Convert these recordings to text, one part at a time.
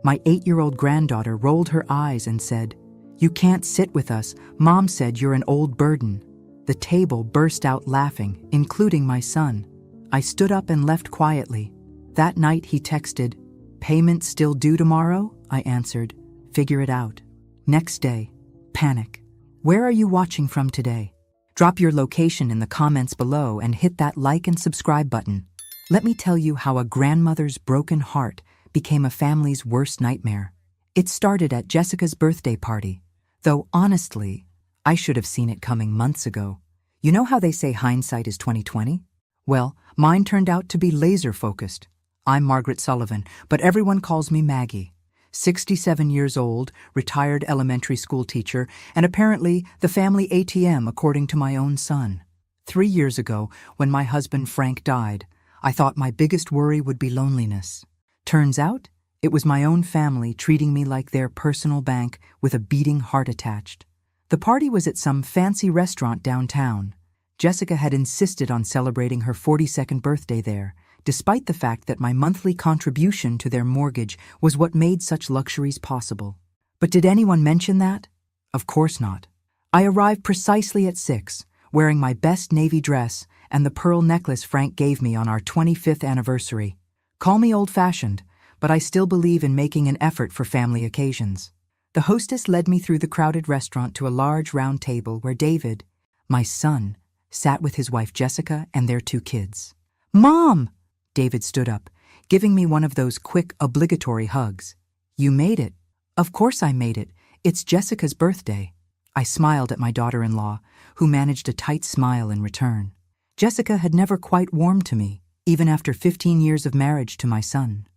My 8-year-old granddaughter rolled her eyes and said, "You can't sit with us. Mom said you're an old burden." The table burst out laughing, including my son. I stood up and left quietly. That night he texted, "Payment still due tomorrow?" I answered, "Figure it out." Next day, panic. Where are you watching from today? Drop your location in the comments below and hit that like and subscribe button. Let me tell you how a grandmother's broken heart became a family's worst nightmare. It started at Jessica's birthday party, though honestly, I should have seen it coming months ago. You know how they say hindsight is 20/20? Well, mine turned out to be laser-focused. I'm Margaret Sullivan, but everyone calls me Maggie. 67 years old, retired elementary school teacher, and apparently the family ATM according to my own son. 3 years ago, when my husband Frank died, I thought my biggest worry would be loneliness. Turns out, it was my own family treating me like their personal bank with a beating heart attached. The party was at some fancy restaurant downtown. Jessica had insisted on celebrating her 42nd birthday there, despite the fact that my monthly contribution to their mortgage was what made such luxuries possible. But did anyone mention that? Of course not. I arrived precisely at 6, wearing my best navy dress and the pearl necklace Frank gave me on our 25th anniversary. Call me old-fashioned, but I still believe in making an effort for family occasions. The hostess led me through the crowded restaurant to a large round table where David, my son, sat with his wife Jessica and their 2 kids. "Mom!" David stood up, giving me one of those quick, obligatory hugs. "You made it." "Of course I made it. It's Jessica's birthday." I smiled at my daughter-in-law, who managed a tight smile in return. Jessica had never quite warmed to me, even after 15 years of marriage to my son.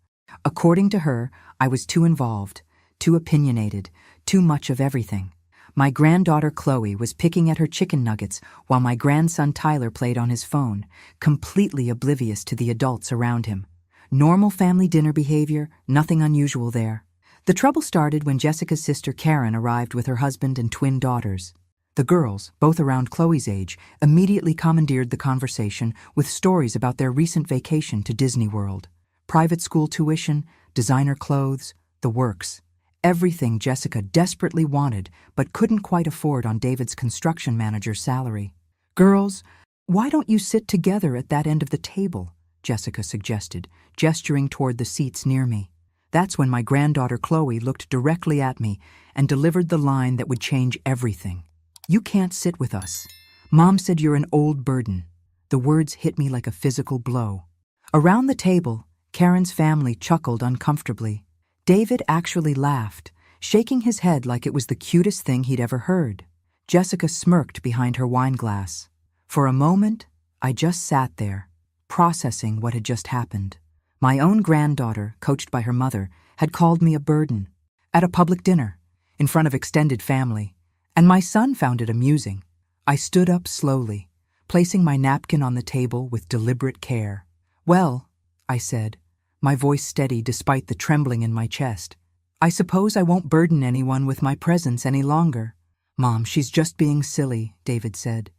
According to her, I was too involved, too opinionated, too much of everything. My granddaughter Chloe was picking at her chicken nuggets while my grandson Tyler played on his phone, completely oblivious to the adults around him. Normal family dinner behavior, nothing unusual there. The trouble started when Jessica's sister Karen arrived with her husband and twin daughters. The girls, both around Chloe's age, immediately commandeered the conversation with stories about their recent vacation to Disney World. Private school tuition, designer clothes, the works. Everything Jessica desperately wanted but couldn't quite afford on David's construction manager's salary. "Girls, why don't you sit together at that end of the table?" Jessica suggested, gesturing toward the seats near me. That's when my granddaughter Chloe looked directly at me and delivered the line that would change everything. "You can't sit with us. Mom said you're an old burden." The words hit me like a physical blow. Around the table, Karen's family chuckled uncomfortably. David actually laughed, shaking his head like it was the cutest thing he'd ever heard. Jessica smirked behind her wine glass. For a moment, I just sat there, processing what had just happened. My own granddaughter, coached by her mother, had called me a burden. At a public dinner, in front of extended family, and my son found it amusing. I stood up slowly, placing my napkin on the table with deliberate care. "Well," I said, my voice steady despite the trembling in my chest, "I suppose I won't burden anyone with my presence any longer." "Mom, she's just being silly," David said.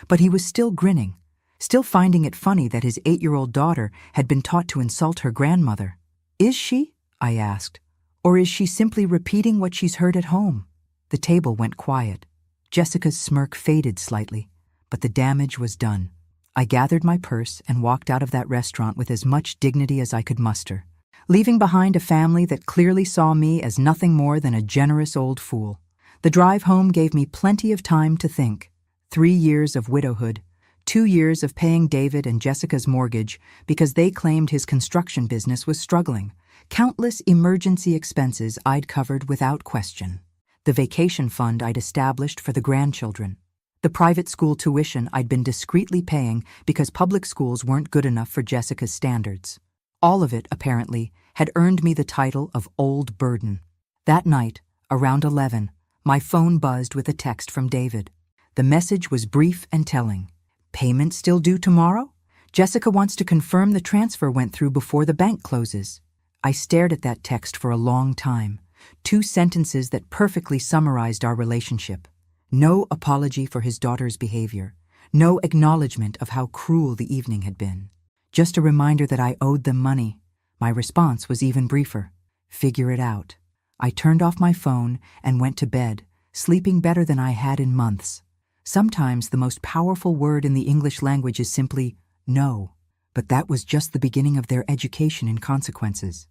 But he was still grinning, still finding it funny that his 8-year-old daughter had been taught to insult her grandmother. "Is she?" I asked. "Or is she simply repeating what she's heard at home?" The table went quiet. Jessica's smirk faded slightly, but the damage was done. I gathered my purse and walked out of that restaurant with as much dignity as I could muster, leaving behind a family that clearly saw me as nothing more than a generous old fool. The drive home gave me plenty of time to think. 3 years of widowhood, 2 years of paying David and Jessica's mortgage because they claimed his construction business was struggling, countless emergency expenses I'd covered without question, the vacation fund I'd established for the grandchildren, the private school tuition I'd been discreetly paying because public schools weren't good enough for Jessica's standards. All of it, apparently, had earned me the title of Old Burden. That night, around 11, my phone buzzed with a text from David. The message was brief and telling. "Payment still due tomorrow? Jessica wants to confirm the transfer went through before the bank closes." I stared at that text for a long time. 2 sentences that perfectly summarized our relationship. No apology for his daughter's behavior. No acknowledgement of how cruel the evening had been. Just a reminder that I owed them money. My response was even briefer. Figure it out. I turned off my phone and went to bed, sleeping better than I had in months. Sometimes the most powerful word in the English language is simply no. But that was just the beginning of their education in consequences.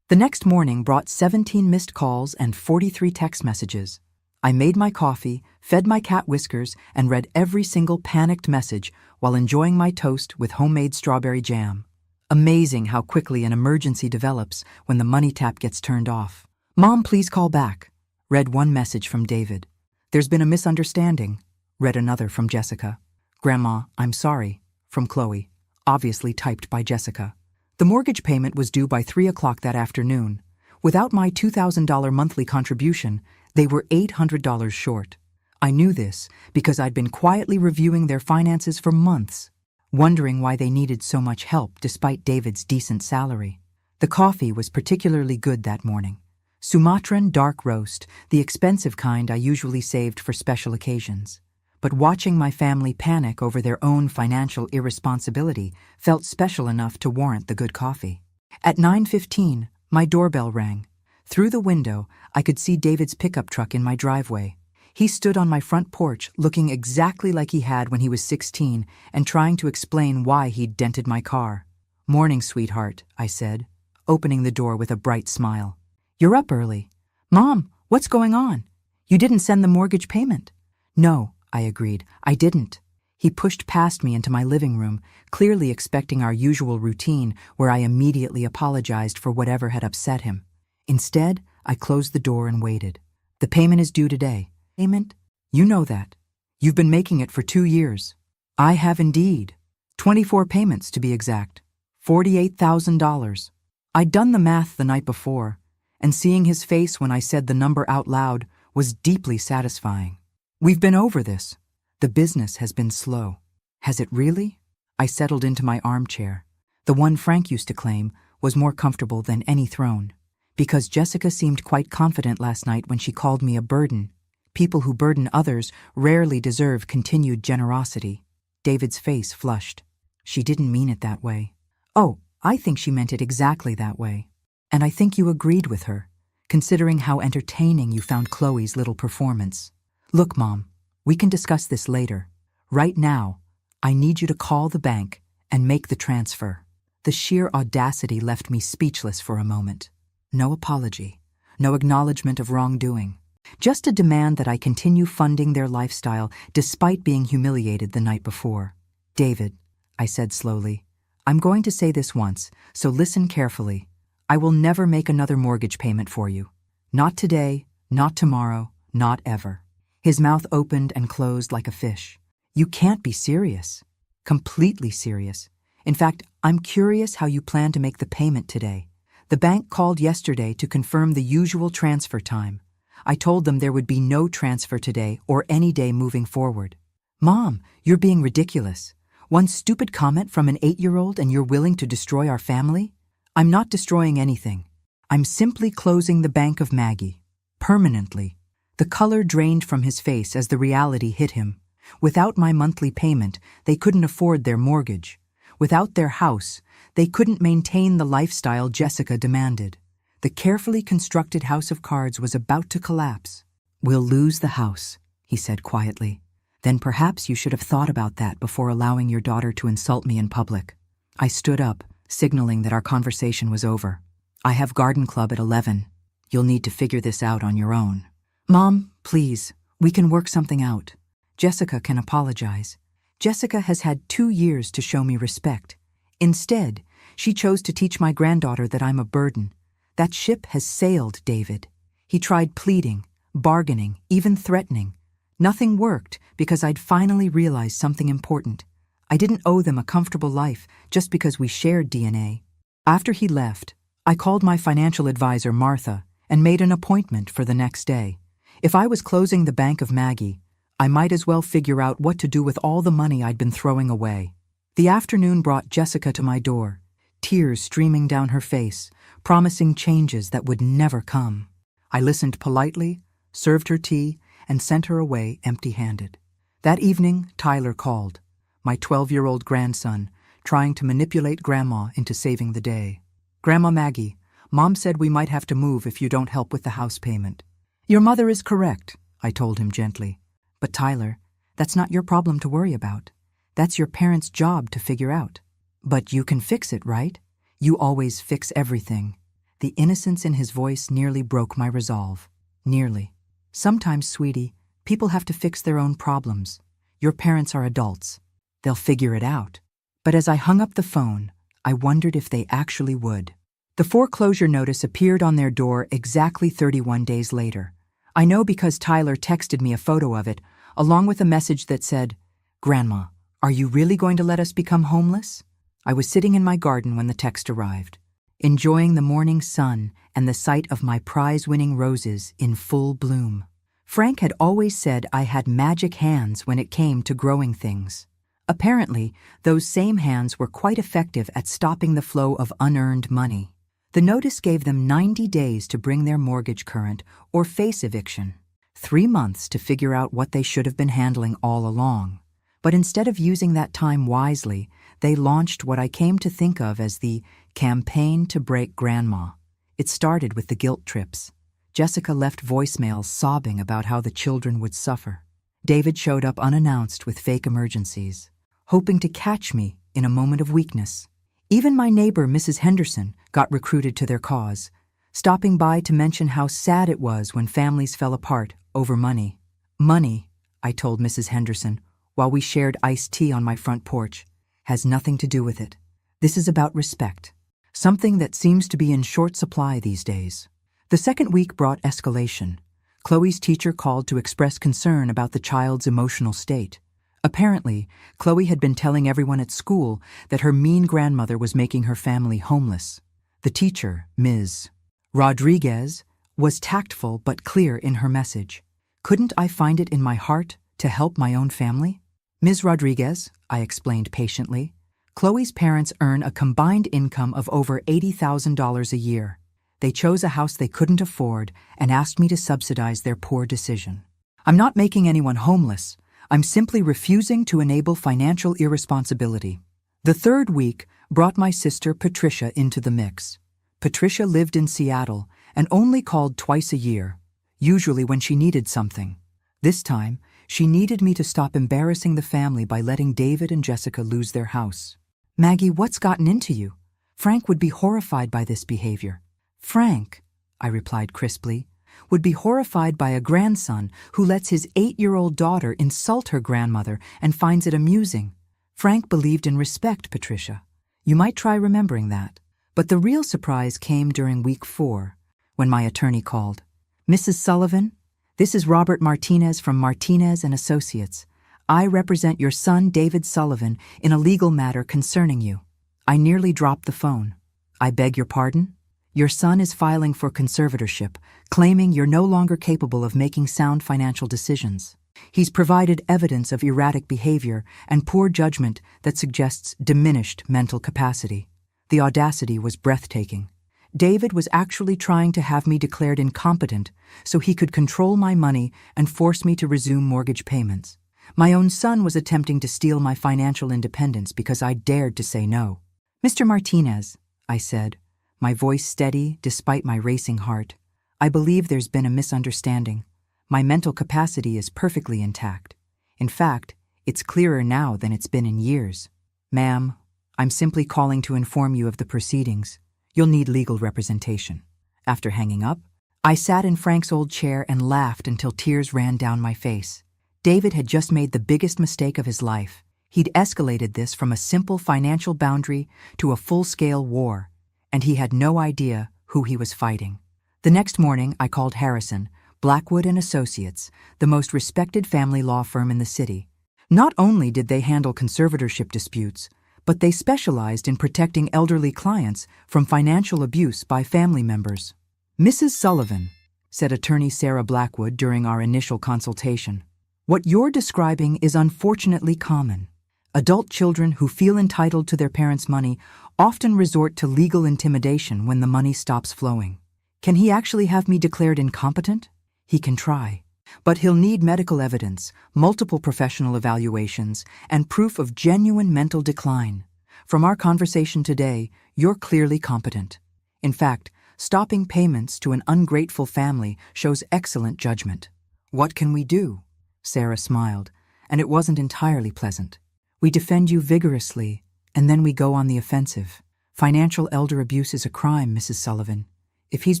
The next morning brought 17 missed calls and 43 text messages. I made my coffee, fed my cat Whiskers, and read every single panicked message while enjoying my toast with homemade strawberry jam. Amazing how quickly an emergency develops when the money tap gets turned off. "Mom, please call back," read one message from David. "There's been a misunderstanding," read another from Jessica. "Grandma, I'm sorry," from Chloe, obviously typed by Jessica. The mortgage payment was due by 3 o'clock that afternoon. Without my $2,000 monthly contribution, they were $800 short. I knew this because I'd been quietly reviewing their finances for months, wondering why they needed so much help despite David's decent salary. The coffee was particularly good that morning. Sumatran dark roast, the expensive kind I usually saved for special occasions. But watching my family panic over their own financial irresponsibility felt special enough to warrant the good coffee. At 9:15, my doorbell rang. Through the window, I could see David's pickup truck in my driveway. He stood on my front porch looking exactly like he had when he was 16 and trying to explain why he'd dented my car. "Morning, sweetheart," I said, opening the door with a bright smile. "You're up early." "Mom, what's going on? You didn't send the mortgage payment." "No," I agreed, "I didn't." He pushed past me into my living room, clearly expecting our usual routine where I immediately apologized for whatever had upset him. Instead, I closed the door and waited. "The payment is due today." "Payment? You know that. You've been making it for 2 years." "I have indeed. 24 payments to be exact. $48,000. I'd done the math the night before, and seeing his face when I said the number out loud was deeply satisfying. "We've been over this. The business has been slow." "Has it really?" I settled into my armchair. The one Frank used to claim was more comfortable than any throne. Because Jessica seemed quite confident last night when she called me a burden. People who burden others rarely deserve continued generosity. David's face flushed. "She didn't mean it that way." "Oh, I think she meant it exactly that way. And I think you agreed with her, considering how entertaining you found Chloe's little performance. Look, Mom, we can discuss this later. Right now, I need you to call the bank and make the transfer." The sheer audacity left me speechless for a moment. No apology, no acknowledgement of wrongdoing. Just a demand that I continue funding their lifestyle despite being humiliated the night before. "David," I said slowly, "I'm going to say this once, so listen carefully. I will never make another mortgage payment for you. Not today, not tomorrow, not ever." His mouth opened and closed like a fish. "You can't be serious." "Completely serious. In fact, I'm curious how you plan to make the payment today. The bank called yesterday to confirm the usual transfer time. I told them there would be no transfer today or any day moving forward." "Mom, you're being ridiculous. One stupid comment from an 8-year-old and you're willing to destroy our family?" "I'm not destroying anything. I'm simply closing the Bank of Maggie. Permanently." The color drained from his face as the reality hit him. Without my monthly payment, they couldn't afford their mortgage. Without their house, they couldn't maintain the lifestyle Jessica demanded. The carefully constructed house of cards was about to collapse. "We'll lose the house," he said quietly. "Then perhaps you should have thought about that before allowing your daughter to insult me in public." I stood up, signaling that our conversation was over. "I have garden club at 11. You'll need to figure this out on your own." "Mom, please, we can work something out. Jessica can apologize. Jessica has had 2 years to show me respect. Instead, she chose to teach my granddaughter that I'm a burden. That ship has sailed, David." He tried pleading, bargaining, even threatening. Nothing worked because I'd finally realized something important. I didn't owe them a comfortable life just because we shared DNA. After he left, I called my financial advisor, Martha, and made an appointment for the next day. If I was closing the Bank of Maggie, I might as well figure out what to do with all the money I'd been throwing away. The afternoon brought Jessica to my door, tears streaming down her face, promising changes that would never come. I listened politely, served her tea, and sent her away empty-handed. That evening, Tyler called, my 12-year-old grandson, trying to manipulate Grandma into saving the day. "Grandma Maggie, Mom said we might have to move if you don't help with the house payment. Your mother is correct, I told him gently. But Tyler, that's not your problem to worry about. That's your parents' job to figure out. But you can fix it, right? You always fix everything. The innocence in his voice nearly broke my resolve. Nearly. Sometimes, sweetie, people have to fix their own problems. Your parents are adults. They'll figure it out. But as I hung up the phone, I wondered if they actually would. The foreclosure notice appeared on their door exactly 31 days later. I know because Tyler texted me a photo of it, along with a message that said, "Grandma, are you really going to let us become homeless?" I was sitting in my garden when the text arrived, enjoying the morning sun and the sight of my prize-winning roses in full bloom. Frank had always said I had magic hands when it came to growing things. Apparently, those same hands were quite effective at stopping the flow of unearned money. The notice gave them 90 days to bring their mortgage current or face eviction, 3 months to figure out what they should have been handling all along. But instead of using that time wisely, they launched what I came to think of as the campaign to break Grandma. It started with the guilt trips. Jessica left voicemails sobbing about how the children would suffer. David showed up unannounced with fake emergencies, hoping to catch me in a moment of weakness. Even my neighbor, Mrs. Henderson, got recruited to their cause, stopping by to mention how sad it was when families fell apart over money. Money, I told Mrs. Henderson, while we shared iced tea on my front porch, has nothing to do with it. This is about respect, something that seems to be in short supply these days. The second week brought escalation. Chloe's teacher called to express concern about the child's emotional state. Apparently, Chloe had been telling everyone at school that her mean grandmother was making her family homeless. The teacher, Ms. Rodriguez, was tactful but clear in her message. Couldn't I find it in my heart to help my own family? Ms. Rodriguez, I explained patiently, Chloe's parents earn a combined income of over $80,000 a year. They chose a house they couldn't afford and asked me to subsidize their poor decision. I'm not making anyone homeless. I'm simply refusing to enable financial irresponsibility. The third week brought my sister Patricia into the mix. Patricia lived in Seattle and only called twice a year, usually when she needed something. This time, she needed me to stop embarrassing the family by letting David and Jessica lose their house. "Maggie, what's gotten into you? Frank would be horrified by this behavior." "Frank," I replied crisply, "would be horrified by a grandson who lets his 8-year-old daughter insult her grandmother and finds it amusing. Frank believed in respect, Patricia. You might try remembering that." But the real surprise came during week 4, when my attorney called. "Mrs. Sullivan, this is Robert Martinez from Martinez and Associates. I represent your son, David Sullivan, in a legal matter concerning you." I nearly dropped the phone. "I beg your pardon? Your son is filing for conservatorship, claiming you're no longer capable of making sound financial decisions. He's provided evidence of erratic behavior and poor judgment that suggests diminished mental capacity." The audacity was breathtaking. David was actually trying to have me declared incompetent so he could control my money and force me to resume mortgage payments. My own son was attempting to steal my financial independence because I dared to say no. "Mr. Martinez," I said, my voice steady despite my racing heart, "I believe there's been a misunderstanding. My mental capacity is perfectly intact. In fact, it's clearer now than it's been in years. Ma'am, I'm simply calling to inform you of the proceedings. You'll need legal representation." After hanging up, I sat in Frank's old chair and laughed until tears ran down my face. David had just made the biggest mistake of his life. He'd escalated this from a simple financial boundary to a full-scale war, and he had no idea who he was fighting. The next morning, I called Harrison, Blackwood and Associates, the most respected family law firm in the city. Not only did they handle conservatorship disputes, but they specialized in protecting elderly clients from financial abuse by family members. "Mrs. Sullivan," said attorney Sarah Blackwood during our initial consultation, "what you're describing is unfortunately common. Adult children who feel entitled to their parents' money often resort to legal intimidation when the money stops flowing. Can he actually have me declared incompetent? He can try. But he'll need medical evidence, multiple professional evaluations, and proof of genuine mental decline. From our conversation today, you're clearly competent. In fact, Stopping payments to an ungrateful family shows excellent judgment. What can we do? Sarah smiled, and it wasn't entirely pleasant. We defend you vigorously, and then we go on the offensive. Financial elder abuse is a crime, Mrs. Sullivan. If he's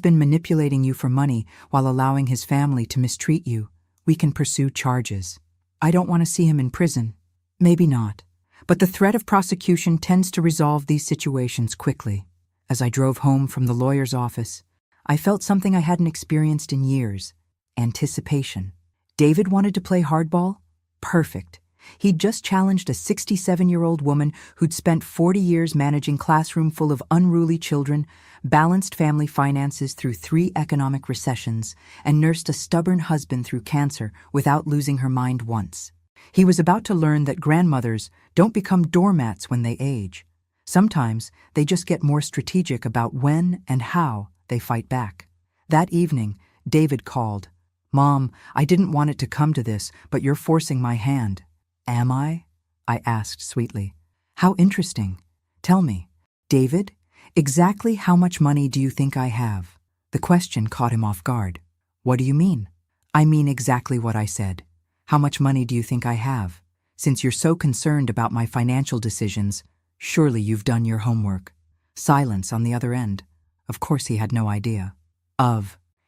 been manipulating you for money while allowing his family to mistreat you, we can pursue charges. I don't want to see him in prison. Maybe not. But the threat of prosecution tends to resolve these situations quickly. As I drove home from the lawyer's office, I felt something I hadn't experienced in years: anticipation. David wanted to play hardball? Perfect. He'd just challenged a 67-year-old woman who'd spent 40 years managing classroom full of unruly children, balanced family finances through 3 economic recessions, and nursed a stubborn husband through cancer without losing her mind once. He was about to learn that grandmothers don't become doormats when they age. Sometimes they just get more strategic about when and how they fight back. That evening, David called. "Mom, I didn't want it to come to this, but you're forcing my hand." "Am I?" I asked sweetly. "How interesting. Tell me, David, exactly how much money do you think I have?" The question caught him off guard. "What do you mean?" "I mean exactly what I said. How much money do you think I have? Since you're so concerned about my financial decisions, surely you've done your homework." Silence on the other end. Of course he had no idea.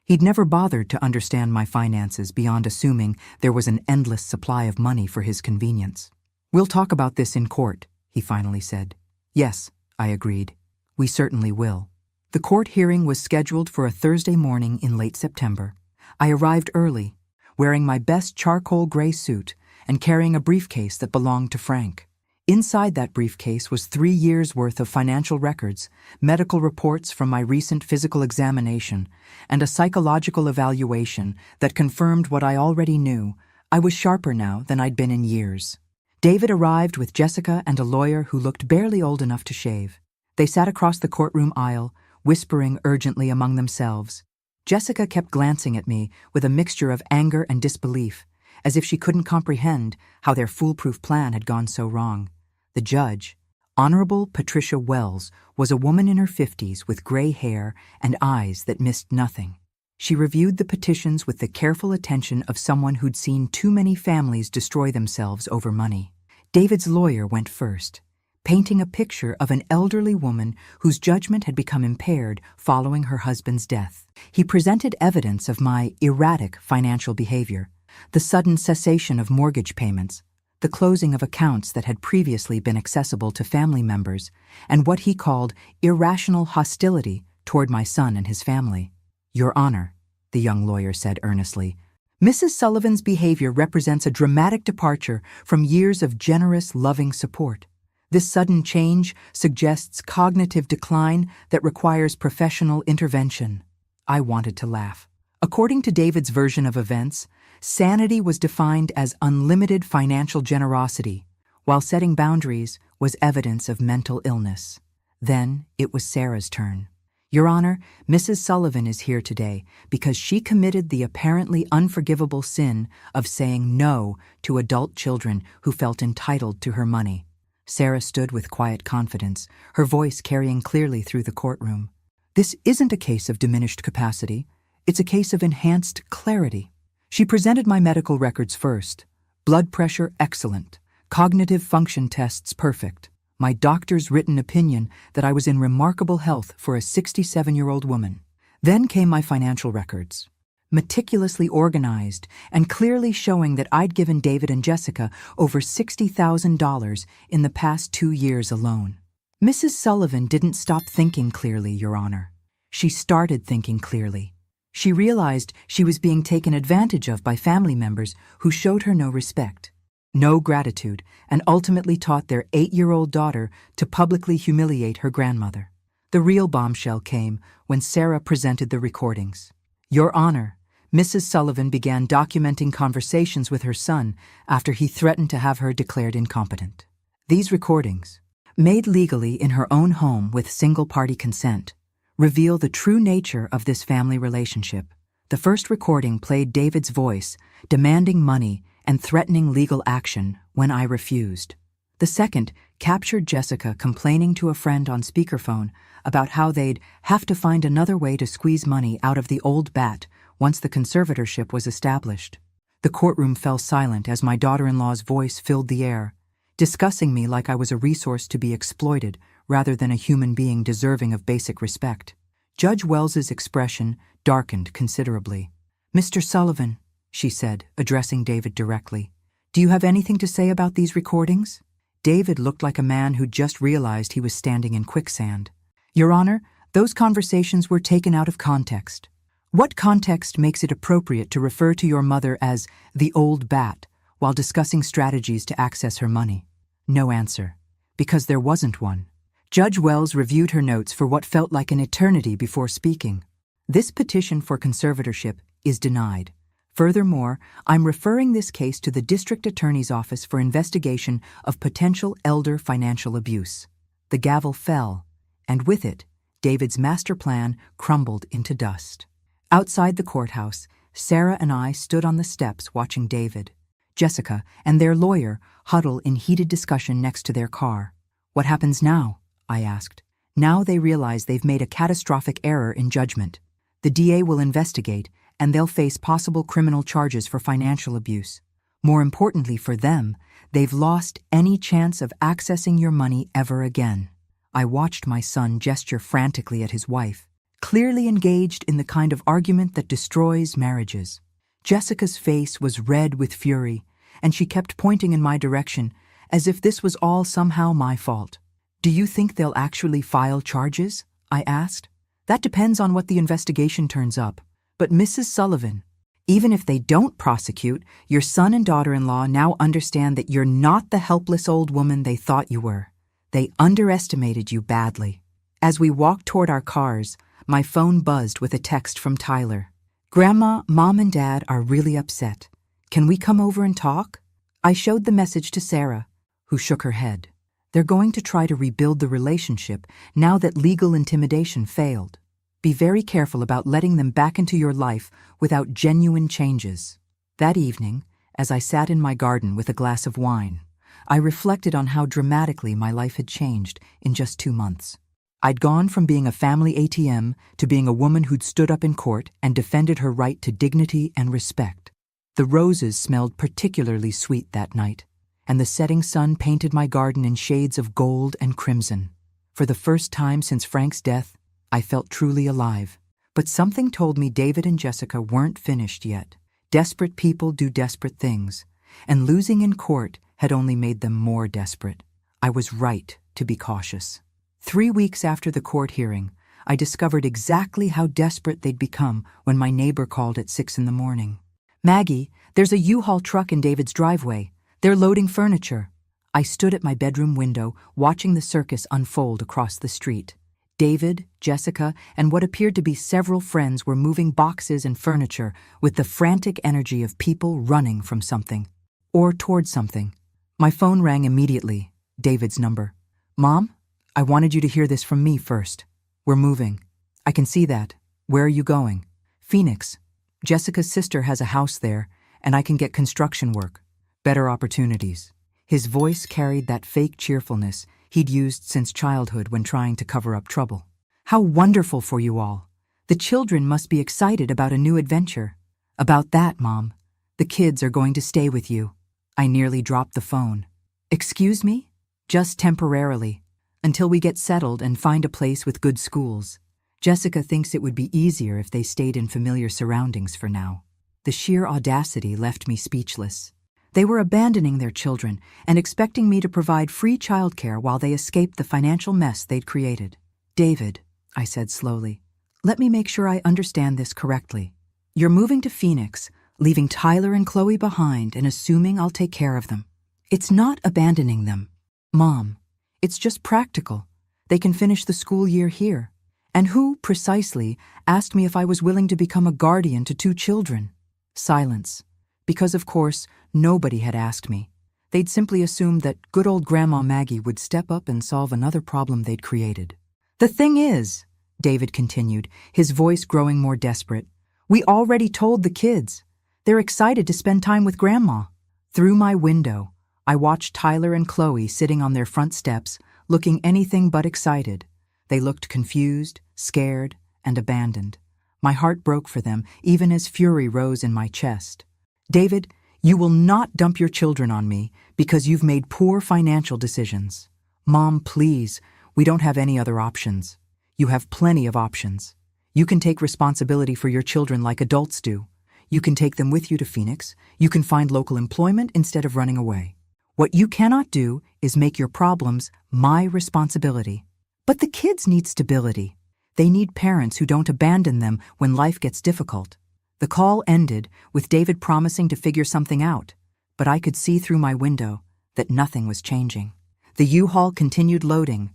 He'd never bothered to understand my finances beyond assuming there was an endless supply of money for his convenience. "We'll talk about this in court," he finally said. "Yes," I agreed. "We certainly will." The court hearing was scheduled for a Thursday morning in late September. I arrived early, wearing my best charcoal gray suit and carrying a briefcase that belonged to Frank. Inside that briefcase was 3 years' worth of financial records, medical reports from my recent physical examination, and a psychological evaluation that confirmed what I already knew. I was sharper now than I'd been in years. David arrived with Jessica and a lawyer who looked barely old enough to shave. They sat across the courtroom aisle, whispering urgently among themselves. Jessica kept glancing at me with a mixture of anger and disbelief, as if she couldn't comprehend how their foolproof plan had gone so wrong. The judge, Honorable Patricia Wells, was a woman in her 50s with gray hair and eyes that missed nothing. She reviewed the petitions with the careful attention of someone who'd seen too many families destroy themselves over money. David's lawyer went first, painting a picture of an elderly woman whose judgment had become impaired following her husband's death. He presented evidence of my erratic financial behavior, the sudden cessation of mortgage payments, the closing of accounts that had previously been accessible to family members, and what he called irrational hostility toward my son and his family. "Your Honor," the young lawyer said earnestly, "Mrs. Sullivan's behavior represents a dramatic departure from years of generous, loving support. This sudden change suggests cognitive decline that requires professional intervention." I wanted to laugh. According to David's version of events, sanity was defined as unlimited financial generosity, while setting boundaries was evidence of mental illness. Then it was Sarah's turn. "Your Honor, Mrs. Sullivan is here today because she committed the apparently unforgivable sin of saying no to adult children who felt entitled to her money." Sarah stood with quiet confidence, her voice carrying clearly through the courtroom. "This isn't a case of diminished capacity. It's a case of enhanced clarity." She presented my medical records first. Blood pressure excellent, cognitive function tests perfect, my doctor's written opinion that I was in remarkable health for a 67-year-old woman. Then came my financial records, meticulously organized and clearly showing that I'd given David and Jessica over $60,000 in the past 2 years alone. Mrs. Sullivan didn't stop thinking clearly, Your Honor. She started thinking clearly. She realized she was being taken advantage of by family members who showed her no respect, no gratitude, and ultimately taught their 8-year-old daughter to publicly humiliate her grandmother. The real bombshell came when Sarah presented the recordings. "Your Honor, Mrs. Sullivan began documenting conversations with her son after he threatened to have her declared incompetent. These recordings, made legally in her own home with single-party consent, reveal the true nature of this family relationship." The first recording played David's voice, demanding money and threatening legal action when I refused. The second captured Jessica complaining to a friend on speakerphone about how they'd have to find another way to squeeze money out of the old bat once the conservatorship was established. The courtroom fell silent as my daughter-in-law's voice filled the air, discussing me like I was a resource to be exploited rather than a human being deserving of basic respect. Judge Wells's expression darkened considerably. "Mr. Sullivan," she said, addressing David directly, "do you have anything to say about these recordings?" David looked like a man who'd just realized he was standing in quicksand. "Your Honor, those conversations were taken out of context. What context makes it appropriate to refer to your mother as the old bat while discussing strategies to access her money?" No answer, because there wasn't one. Judge Wells reviewed her notes for what felt like an eternity before speaking. "This petition for conservatorship is denied. Furthermore, I'm referring this case to the District Attorney's Office for investigation of potential elder financial abuse." The gavel fell, and with it, David's master plan crumbled into dust. Outside the courthouse, Sarah and I stood on the steps watching David, Jessica, and their lawyer huddle in heated discussion next to their car. "What happens now?" I asked. "Now they realize they've made a catastrophic error in judgment. The DA will investigate, and they'll face possible criminal charges for financial abuse. More importantly for them, they've lost any chance of accessing your money ever again." I watched my son gesture frantically at his wife, clearly engaged in the kind of argument that destroys marriages. Jessica's face was red with fury, and she kept pointing in my direction, as if this was all somehow my fault. "Do you think they'll actually file charges?" I asked. "That depends on what the investigation turns up. But Mrs. Sullivan, even if they don't prosecute, your son and daughter-in-law now understand that you're not the helpless old woman they thought you were. They underestimated you badly." As we walked toward our cars, my phone buzzed with a text from Tyler. "Grandma, Mom, and Dad are really upset. Can we come over and talk?" I showed the message to Sarah, who shook her head. "They're going to try to rebuild the relationship now that legal intimidation failed. Be very careful about letting them back into your life without genuine changes." That evening, as I sat in my garden with a glass of wine, I reflected on how dramatically my life had changed in just 2 months. I'd gone from being a family ATM to being a woman who'd stood up in court and defended her right to dignity and respect. The roses smelled particularly sweet that night, and the setting sun painted my garden in shades of gold and crimson. For the first time since Frank's death, I felt truly alive. But something told me David and Jessica weren't finished yet. Desperate people do desperate things, and losing in court had only made them more desperate. I was right to be cautious. 3 weeks after the court hearing, I discovered exactly how desperate they'd become when my neighbor called at 6 in the morning. "Maggie, there's a U-Haul truck in David's driveway. They're loading furniture." I stood at my bedroom window, watching the circus unfold across the street. David, Jessica, and what appeared to be several friends were moving boxes and furniture with the frantic energy of people running from something. Or toward something. My phone rang immediately, David's number. "Mom, I wanted you to hear this from me first. We're moving." "I can see that. Where are you going?" "Phoenix. Jessica's sister has a house there, and I can get construction work. Better opportunities." His voice carried that fake cheerfulness he'd used since childhood when trying to cover up trouble. "How wonderful for you all. The children must be excited about a new adventure." "About that, Mom. The kids are going to stay with you." I nearly dropped the phone. "Excuse me?" "Just temporarily, until we get settled and find a place with good schools. Jessica thinks it would be easier if they stayed in familiar surroundings for now." The sheer audacity left me speechless. They were abandoning their children and expecting me to provide free childcare while they escaped the financial mess they'd created. "David," I said slowly, "let me make sure I understand this correctly. You're moving to Phoenix, leaving Tyler and Chloe behind and assuming I'll take care of them. It's not abandoning them. Mom, it's just practical. They can finish the school year here. And who, precisely, asked me if I was willing to become a guardian to 2 children? Silence. Because, of course, nobody had asked me. They'd simply assumed that good old Grandma Maggie would step up and solve another problem they'd created. "The thing is," David continued, his voice growing more desperate, "we already told the kids. They're excited to spend time with Grandma." Through my window, I watched Tyler and Chloe sitting on their front steps, looking anything but excited. They looked confused, scared, and abandoned. My heart broke for them, even as fury rose in my chest. David, you will not dump your children on me because you've made poor financial decisions. Mom, please, we don't have any other options. You have plenty of options. You can take responsibility for your children like adults do. You can take them with you to Phoenix. You can find local employment instead of running away. What you cannot do is make your problems my responsibility. But the kids need stability. They need parents who don't abandon them when life gets difficult. The call ended with David promising to figure something out, but I could see through my window that nothing was changing. The U-Haul continued loading,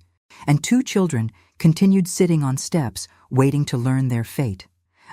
and 2 children continued sitting on steps, waiting to learn their fate.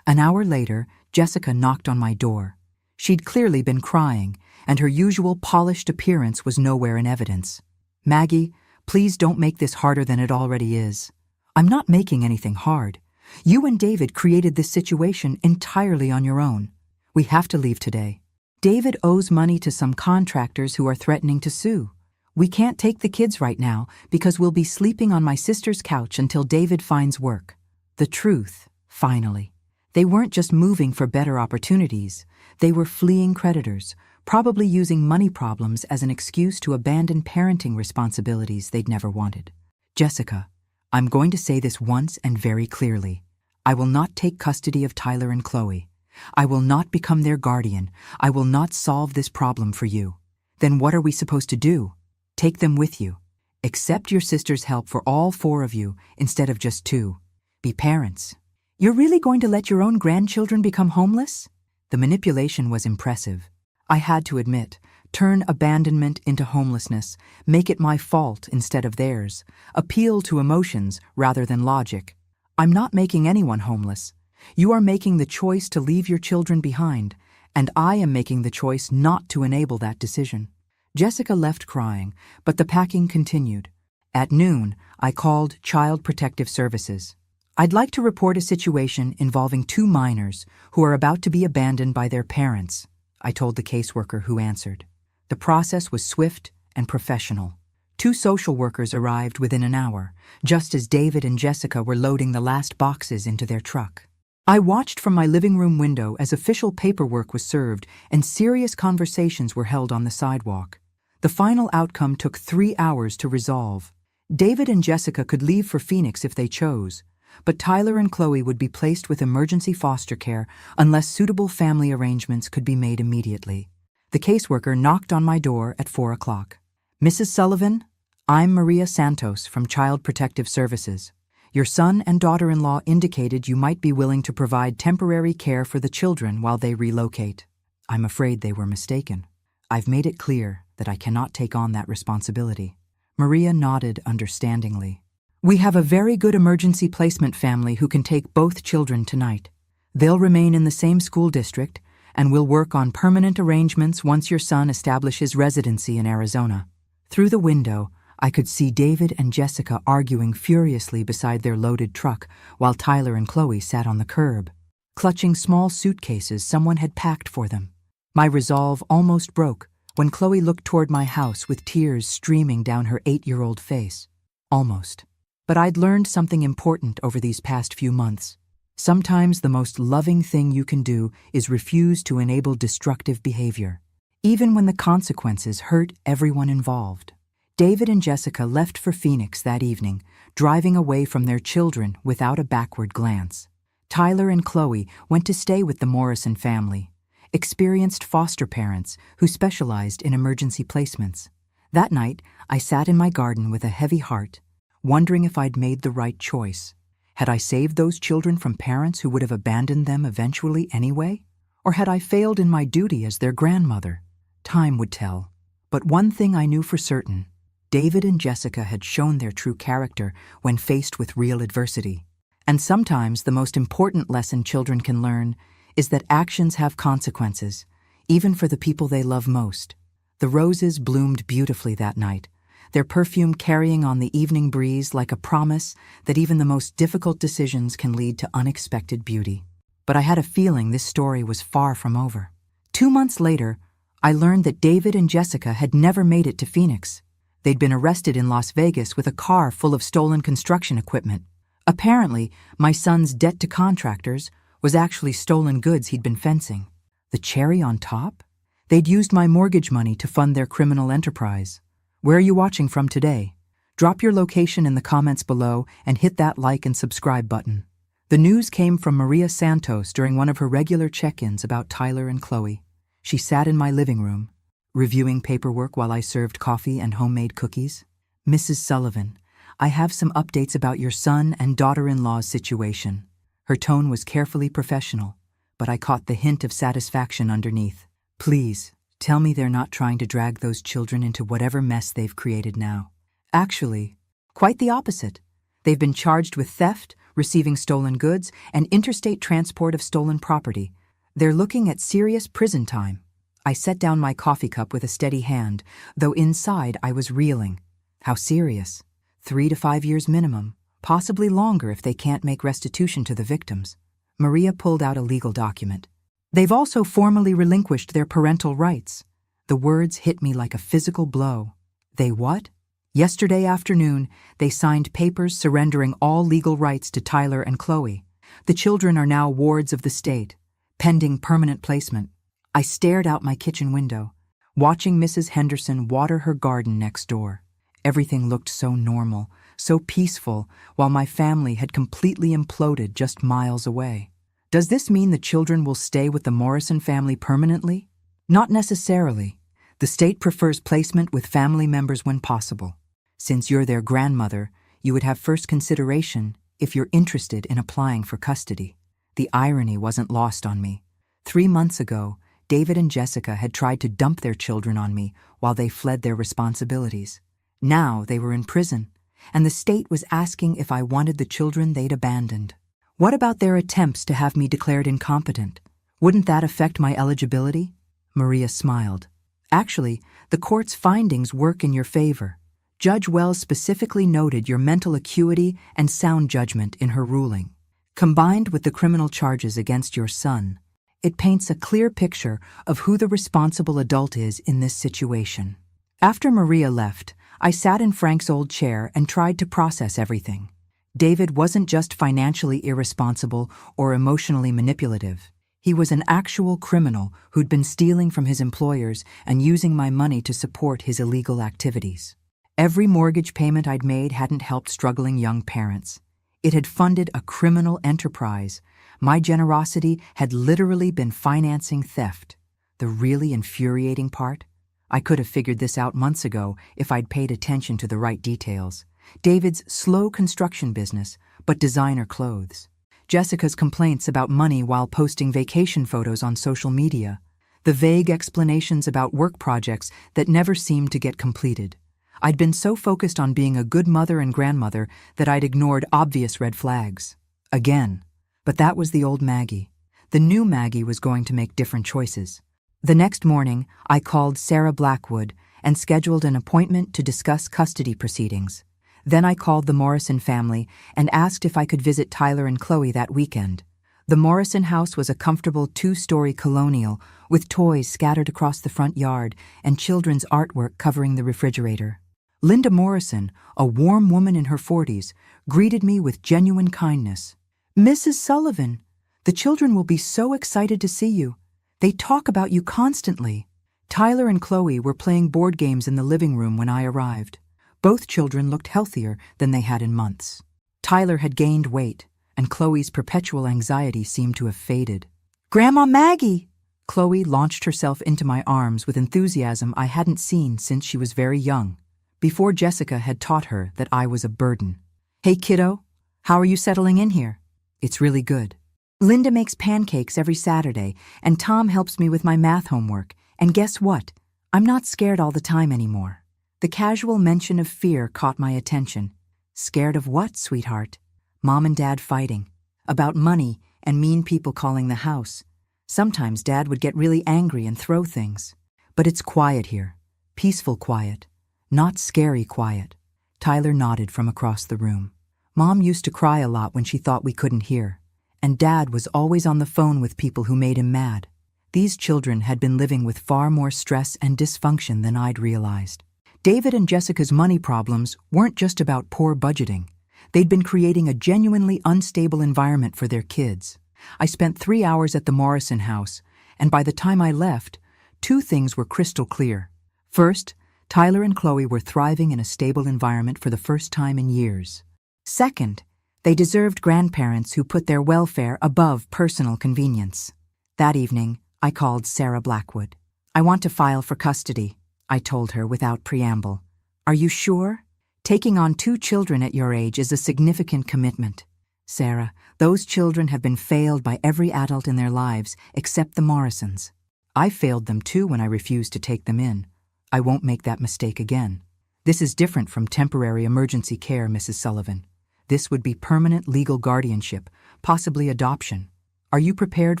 An hour later, Jessica knocked on my door. She'd clearly been crying, and her usual polished appearance was nowhere in evidence. Maggie, please don't make this harder than it already is. I'm not making anything hard. You and David created this situation entirely on your own. We have to leave today. David owes money to some contractors who are threatening to sue. We can't take the kids right now because we'll be sleeping on my sister's couch until David finds work. The truth, finally. They weren't just moving for better opportunities. They were fleeing creditors, probably using money problems as an excuse to abandon parenting responsibilities they'd never wanted. Jessica, I'm going to say this once and very clearly. I will not take custody of Tyler and Chloe. I will not become their guardian. I will not solve this problem for you. Then what are we supposed to do? Take them with you. Accept your sister's help for all 4 of you instead of just 2. Be parents. You're really going to let your own grandchildren become homeless? The manipulation was impressive. I had to admit, turn abandonment into homelessness, make it my fault instead of theirs, appeal to emotions rather than logic. I'm not making anyone homeless. You are making the choice to leave your children behind, and I am making the choice not to enable that decision. Jessica left crying, but the packing continued. At noon, I called Child Protective Services. I'd like to report a situation involving 2 minors who are about to be abandoned by their parents, I told the caseworker who answered. The process was swift and professional. 2 social workers arrived within an hour, just as David and Jessica were loading the last boxes into their truck. I watched from my living room window as official paperwork was served and serious conversations were held on the sidewalk. The final outcome took 3 hours to resolve. David and Jessica could leave for Phoenix if they chose, but Tyler and Chloe would be placed with emergency foster care unless suitable family arrangements could be made immediately. The caseworker knocked on my door at 4 o'clock. Mrs. Sullivan, I'm Maria Santos from Child Protective Services. Your son and daughter-in-law indicated you might be willing to provide temporary care for the children while they relocate. I'm afraid they were mistaken. I've made it clear that I cannot take on that responsibility. Maria nodded understandingly. We have a very good emergency placement family who can take both children tonight. They'll remain in the same school district, and we'll work on permanent arrangements once your son establishes residency in Arizona. Through the window, I could see David and Jessica arguing furiously beside their loaded truck while Tyler and Chloe sat on the curb, clutching small suitcases someone had packed for them. My resolve almost broke when Chloe looked toward my house with tears streaming down her 8-year-old face. Almost. But I'd learned something important over these past few months. Sometimes the most loving thing you can do is refuse to enable destructive behavior, even when the consequences hurt everyone involved. David and Jessica left for Phoenix that evening, driving away from their children without a backward glance. Tyler and Chloe went to stay with the Morrison family, experienced foster parents who specialized in emergency placements. That night, I sat in my garden with a heavy heart, wondering if I'd made the right choice. Had I saved those children from parents who would have abandoned them eventually anyway? Or had I failed in my duty as their grandmother? Time would tell. But one thing I knew for certain: David and Jessica had shown their true character when faced with real adversity. And sometimes the most important lesson children can learn is that actions have consequences, even for the people they love most. The roses bloomed beautifully that night, their perfume carrying on the evening breeze like a promise that even the most difficult decisions can lead to unexpected beauty. But I had a feeling this story was far from over. 2 months later, I learned that David and Jessica had never made it to Phoenix. They'd been arrested in Las Vegas with a car full of stolen construction equipment. Apparently, my son's debt to contractors was actually stolen goods he'd been fencing. The cherry on top? They'd used my mortgage money to fund their criminal enterprise. Where are you watching from today? Drop your location in the comments below and hit that like and subscribe button. The news came from Maria Santos during one of her regular check-ins about Tyler and Chloe. She sat in my living room, reviewing paperwork while I served coffee and homemade cookies. "Mrs. Sullivan, I have some updates about your son and daughter-in-law's situation." Her tone was carefully professional, but I caught the hint of satisfaction underneath. "Please, tell me they're not trying to drag those children into whatever mess they've created now." Actually, quite the opposite. They've been charged with theft, receiving stolen goods, and interstate transport of stolen property. They're looking at serious prison time. I set down my coffee cup with a steady hand, though inside I was reeling. How serious? 3 to 5 years minimum, possibly longer if they can't make restitution to the victims. Maria pulled out a legal document. "They've also formally relinquished their parental rights." The words hit me like a physical blow. "They what?" "Yesterday afternoon, they signed papers surrendering all legal rights to Tyler and Chloe. The children are now wards of the state, pending permanent placement." I stared out my kitchen window, watching Mrs. Henderson water her garden next door. Everything looked so normal, so peaceful, while my family had completely imploded just miles away. Does this mean the children will stay with the Morrison family permanently? Not necessarily. The state prefers placement with family members when possible. Since you're their grandmother, you would have first consideration if you're interested in applying for custody. The irony wasn't lost on me. 3 months ago, David and Jessica had tried to dump their children on me while they fled their responsibilities. Now they were in prison, and the state was asking if I wanted the children they'd abandoned. What about their attempts to have me declared incompetent? Wouldn't that affect my eligibility? Maria smiled. "Actually, the court's findings work in your favor. Judge Wells specifically noted your mental acuity and sound judgment in her ruling. Combined with the criminal charges against your son, it paints a clear picture of who the responsible adult is in this situation." After Maria left, I sat in Frank's old chair and tried to process everything. David wasn't just financially irresponsible or emotionally manipulative. He was an actual criminal who'd been stealing from his employers and using my money to support his illegal activities. Every mortgage payment I'd made hadn't helped struggling young parents. It had funded a criminal enterprise. My generosity had literally been financing theft. The really infuriating part? I could have figured this out months ago if I'd paid attention to the right details. David's slow construction business, but designer clothes. Jessica's complaints about money while posting vacation photos on social media. The vague explanations about work projects that never seemed to get completed. I'd been so focused on being a good mother and grandmother that I'd ignored obvious red flags. Again. But that was the old Maggie. The new Maggie was going to make different choices. The next morning, I called Sarah Blackwood and scheduled an appointment to discuss custody proceedings. Then I called the Morrison family and asked if I could visit Tyler and Chloe that weekend. The Morrison house was a comfortable 2-story colonial with toys scattered across the front yard and children's artwork covering the refrigerator. Linda Morrison, a warm woman in her 40s, greeted me with genuine kindness. "Mrs. Sullivan, the children will be so excited to see you. They talk about you constantly." Tyler and Chloe were playing board games in the living room when I arrived. Both children looked healthier than they had in months. Tyler had gained weight, and Chloe's perpetual anxiety seemed to have faded. "Grandma Maggie!" Chloe launched herself into my arms with enthusiasm I hadn't seen since she was very young, before Jessica had taught her that I was a burden. "Hey, kiddo, how are you settling in here?" "It's really good. Linda makes pancakes every Saturday, and Tom helps me with my math homework. And guess what? I'm not scared all the time anymore." The casual mention of fear caught my attention. "Scared of what, sweetheart?" "Mom and Dad fighting. About money and mean people calling the house. Sometimes Dad would get really angry and throw things. But it's quiet here. Peaceful quiet. Not scary quiet." Tyler nodded from across the room. "Mom used to cry a lot when she thought we couldn't hear. And Dad was always on the phone with people who made him mad. These children had been living with far more stress and dysfunction than I'd realized. David and Jessica's money problems weren't just about poor budgeting. They'd been creating a genuinely unstable environment for their kids. I spent 3 hours at the Morrison house, and by the time I left, 2 things were crystal clear. First, Tyler and Chloe were thriving in a stable environment for the first time in years. Second, they deserved grandparents who put their welfare above personal convenience. That evening, I called Sarah Blackwood. "I want to file for custody," I told her without preamble. "Are you sure? Taking on 2 children at your age is a significant commitment." "Sarah, those children have been failed by every adult in their lives except the Morrisons. I failed them too when I refused to take them in. I won't make that mistake again. This is different from temporary emergency care, Mrs. Sullivan. This would be permanent legal guardianship, possibly adoption. Are you prepared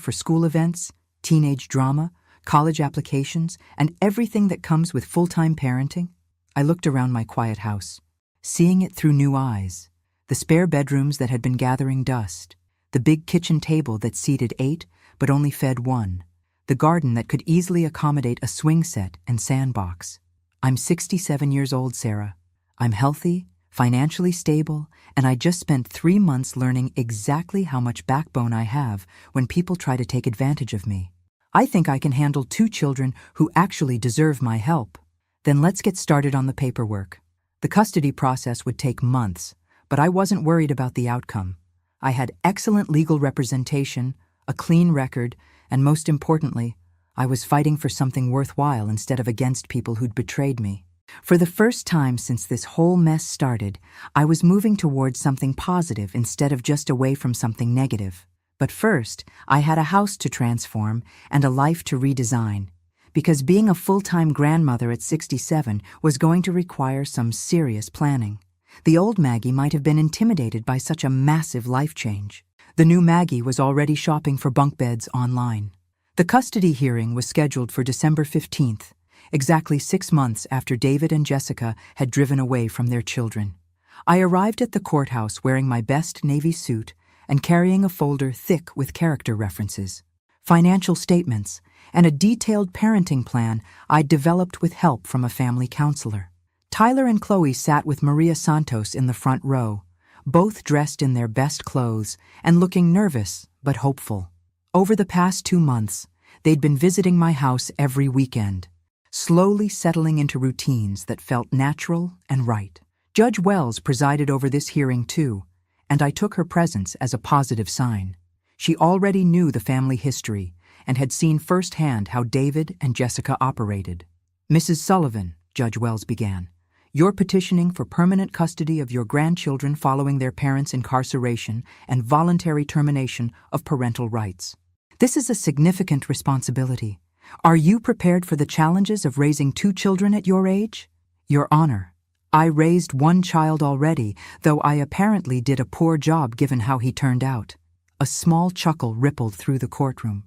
for school events, teenage drama, college applications, and everything that comes with full-time parenting?" I looked around my quiet house, seeing it through new eyes. The spare bedrooms that had been gathering dust, the big kitchen table that seated 8 but only fed 1, the garden that could easily accommodate a swing set and sandbox. I'm 67 years old, Sarah. I'm healthy, financially stable, and I just spent 3 months learning exactly how much backbone I have when people try to take advantage of me. I think I can handle 2 children who actually deserve my help. Then let's get started on the paperwork. The custody process would take months, but I wasn't worried about the outcome. I had excellent legal representation, a clean record, and most importantly, I was fighting for something worthwhile instead of against people who'd betrayed me. For the first time since this whole mess started, I was moving towards something positive instead of just away from something negative. But first, I had a house to transform and a life to redesign, because being a full-time grandmother at 67 was going to require some serious planning. The old Maggie might have been intimidated by such a massive life change. The new Maggie was already shopping for bunk beds online. The custody hearing was scheduled for December 15th, exactly 6 months after David and Jessica had driven away from their children. I arrived at the courthouse wearing my best navy suit and carrying a folder thick with character references, financial statements, and a detailed parenting plan I'd developed with help from a family counselor. Tyler and Chloe sat with Maria Santos in the front row, both dressed in their best clothes and looking nervous but hopeful. Over the past 2 months, they'd been visiting my house every weekend, slowly settling into routines that felt natural and right. Judge Wells presided over this hearing too, and I took her presence as a positive sign. She already knew the family history and had seen firsthand how David and Jessica operated. "Mrs. Sullivan," Judge Wells began, "you're petitioning for permanent custody of your grandchildren following their parents' incarceration and voluntary termination of parental rights. This is a significant responsibility. Are you prepared for the challenges of raising 2 children at your age?" "Your Honor, I raised 1 child already, though I apparently did a poor job given how he turned out." A small chuckle rippled through the courtroom.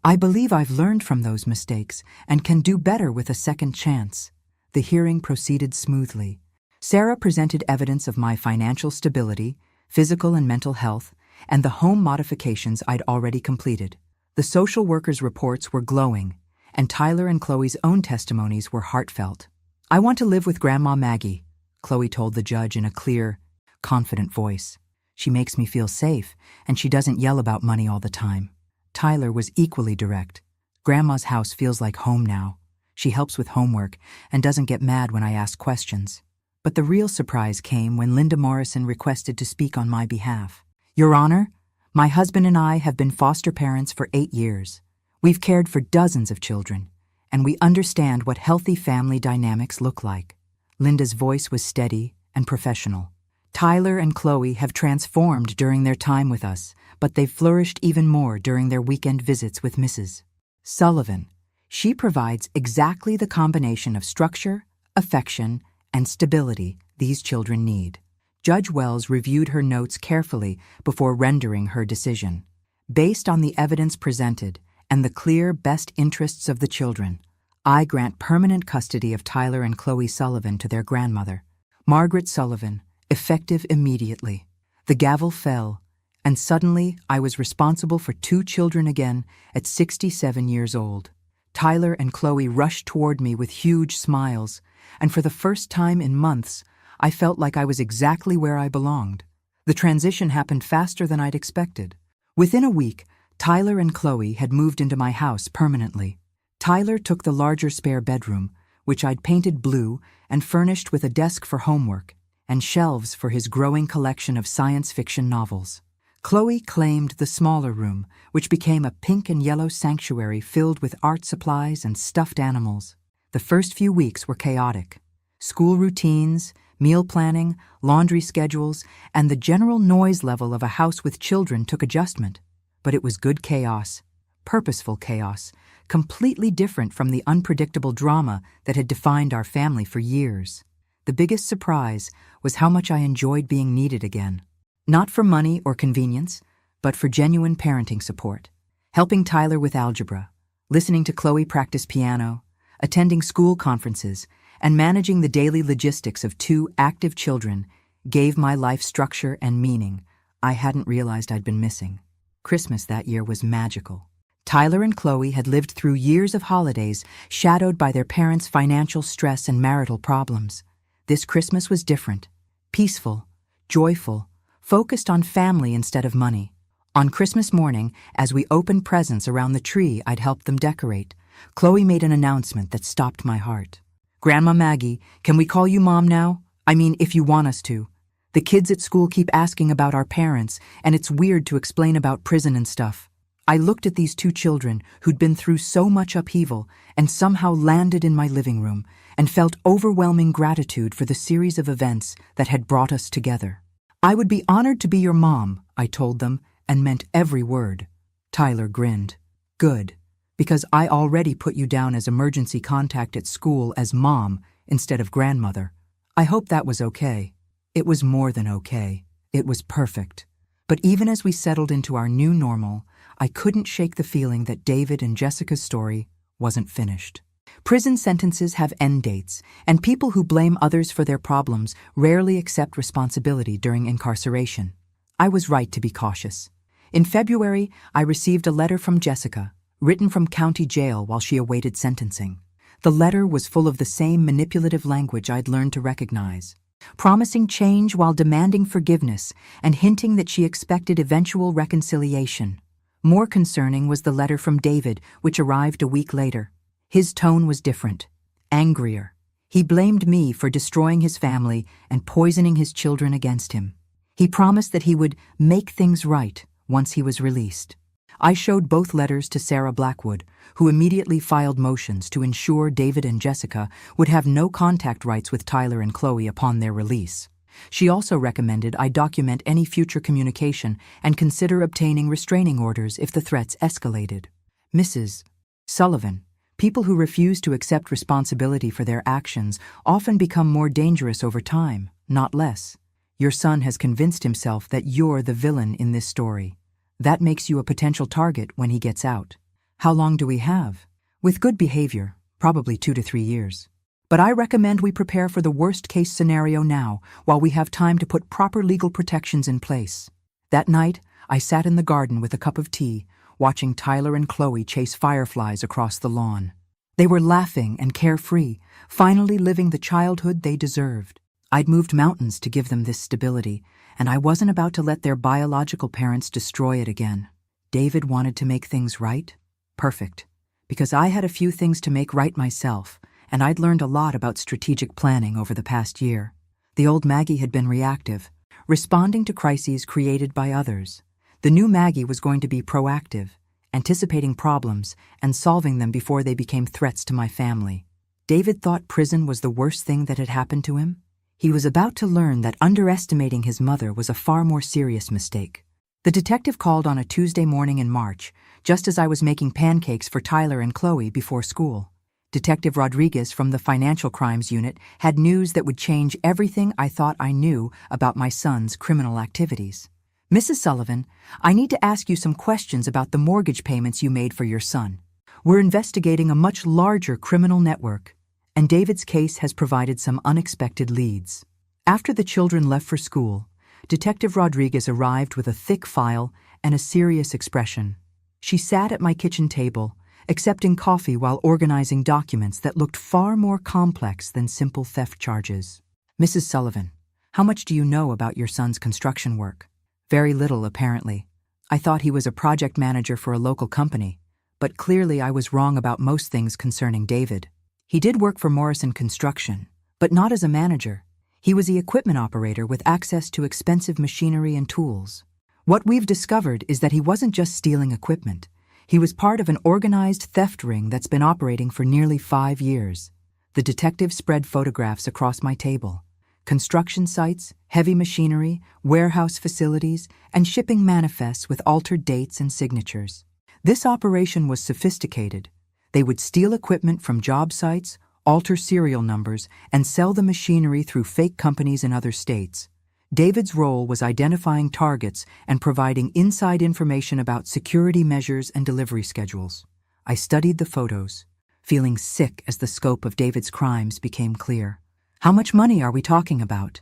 "I believe I've learned from those mistakes and can do better with a second chance." The hearing proceeded smoothly. Sarah presented evidence of my financial stability, physical and mental health, and the home modifications I'd already completed. The social workers' reports were glowing, and Tyler and Chloe's own testimonies were heartfelt. "I want to live with Grandma Maggie," Chloe told the judge in a clear, confident voice. "She makes me feel safe, and she doesn't yell about money all the time." Tyler was equally direct. "Grandma's house feels like home now. She helps with homework and doesn't get mad when I ask questions." But the real surprise came when Linda Morrison requested to speak on my behalf. "Your Honor, my husband and I have been foster parents for 8 years. We've cared for dozens of children, and we understand what healthy family dynamics look like." Linda's voice was steady and professional. "Tyler and Chloe have transformed during their time with us, but they've flourished even more during their weekend visits with Mrs. Sullivan. She provides exactly the combination of structure, affection, and stability these children need." Judge Wells reviewed her notes carefully before rendering her decision. "Based on the evidence presented and the clear best interests of the children, I grant permanent custody of Tyler and Chloe Sullivan to their grandmother, Margaret Sullivan, effective immediately." The gavel fell, And suddenly, I was responsible for 2 children again at 67 years old. Tyler and Chloe rushed toward me with huge smiles, and for the first time in months, I felt like I was exactly where I belonged. The transition happened faster than I'd expected. Within a week, Tyler and Chloe had moved into my house permanently. Tyler took the larger spare bedroom, which I'd painted blue and furnished with a desk for homework and shelves for his growing collection of science fiction novels. Chloe claimed the smaller room, which became a pink and yellow sanctuary filled with art supplies and stuffed animals. The first few weeks were chaotic. School routines, meal planning, laundry schedules, and the general noise level of a house with children took adjustment. But it was good chaos, purposeful chaos, completely different from the unpredictable drama that had defined our family for years. The biggest surprise was how much I enjoyed being needed again. Not for money or convenience, but for genuine parenting support. Helping Tyler with algebra, listening to Chloe practice piano, attending school conferences, and managing the daily logistics of 2 active children gave my life structure and meaning I hadn't realized I'd been missing. Christmas that year was magical. Tyler and Chloe had lived through years of holidays shadowed by their parents' financial stress and marital problems. This Christmas was different, peaceful, joyful, focused on family instead of money. On Christmas morning, as we opened presents around the tree I'd helped them decorate, Chloe made an announcement that stopped my heart. "Grandma Maggie, can we call you Mom now? I mean, if you want us to. The kids at school keep asking about our parents, and it's weird to explain about prison and stuff." I looked at these 2 children who'd been through so much upheaval and somehow landed in my living room and felt overwhelming gratitude for the series of events that had brought us together. "I would be honored to be your mom," I told them, and meant every word. Tyler grinned. "Good, because I already put you down as emergency contact at school as Mom instead of grandmother. I hope that was okay." It was more than okay. It was perfect. But even as we settled into our new normal, I couldn't shake the feeling that David and Jessica's story wasn't finished. Prison sentences have end dates, and people who blame others for their problems rarely accept responsibility during incarceration. I was right to be cautious. In February, I received a letter from Jessica, written from county jail while she awaited sentencing. The letter was full of the same manipulative language I'd learned to recognize, promising change while demanding forgiveness and hinting that she expected eventual reconciliation. More concerning was the letter from David, which arrived a week later. His tone was different, angrier. He blamed me for destroying his family and poisoning his children against him. He promised that he would make things right once he was released. I showed both letters to Sarah Blackwood, who immediately filed motions to ensure David and Jessica would have no contact rights with Tyler and Chloe upon their release. She also recommended I document any future communication and consider obtaining restraining orders if the threats escalated. Mrs. Sullivan, people who refuse to accept responsibility for their actions often become more dangerous over time, not less. Your son has convinced himself that you're the villain in this story. That makes you a potential target when he gets out. How long do we have? With good behavior, probably 2 to 3 years. But I recommend we prepare for the worst-case scenario now, while we have time to put proper legal protections in place. That night, I sat in the garden with a cup of tea, watching Tyler and Chloe chase fireflies across the lawn. They were laughing and carefree, finally living the childhood they deserved. I'd moved mountains to give them this stability, and I wasn't about to let their biological parents destroy it again. David wanted to make things right? Perfect. Because I had a few things to make right myself, and I'd learned a lot about strategic planning over the past year. The old Maggie had been reactive, responding to crises created by others. The new Maggie was going to be proactive, anticipating problems and solving them before they became threats to my family. David thought prison was the worst thing that had happened to him. He was about to learn that underestimating his mother was a far more serious mistake. The detective called on a Tuesday morning in March, just as I was making pancakes for Tyler and Chloe before school. Detective Rodriguez from the Financial Crimes Unit had news that would change everything I thought I knew about my son's criminal activities. "Mrs. Sullivan, I need to ask you some questions about the mortgage payments you made for your son. We're investigating a much larger criminal network, and David's case has provided some unexpected leads." After the children left for school, Detective Rodriguez arrived with a thick file and a serious expression. She sat at my kitchen table, accepting coffee while organizing documents that looked far more complex than simple theft charges. "Mrs. Sullivan, how much do you know about your son's construction work?" "Very little, apparently. I thought he was a project manager for a local company, but clearly I was wrong about most things concerning David. He did work for Morrison Construction, but not as a manager. He was the equipment operator with access to expensive machinery and tools. What we've discovered is that he wasn't just stealing equipment. He was part of an organized theft ring that's been operating for nearly 5 years. The detective spread photographs across my table. Construction sites, heavy machinery, warehouse facilities, and shipping manifests with altered dates and signatures. This operation was sophisticated. They would steal equipment from job sites, alter serial numbers, and sell the machinery through fake companies in other states. David's role was identifying targets and providing inside information about security measures and delivery schedules. I studied the photos, feeling sick as the scope of David's crimes became clear. "How much money are we talking about?"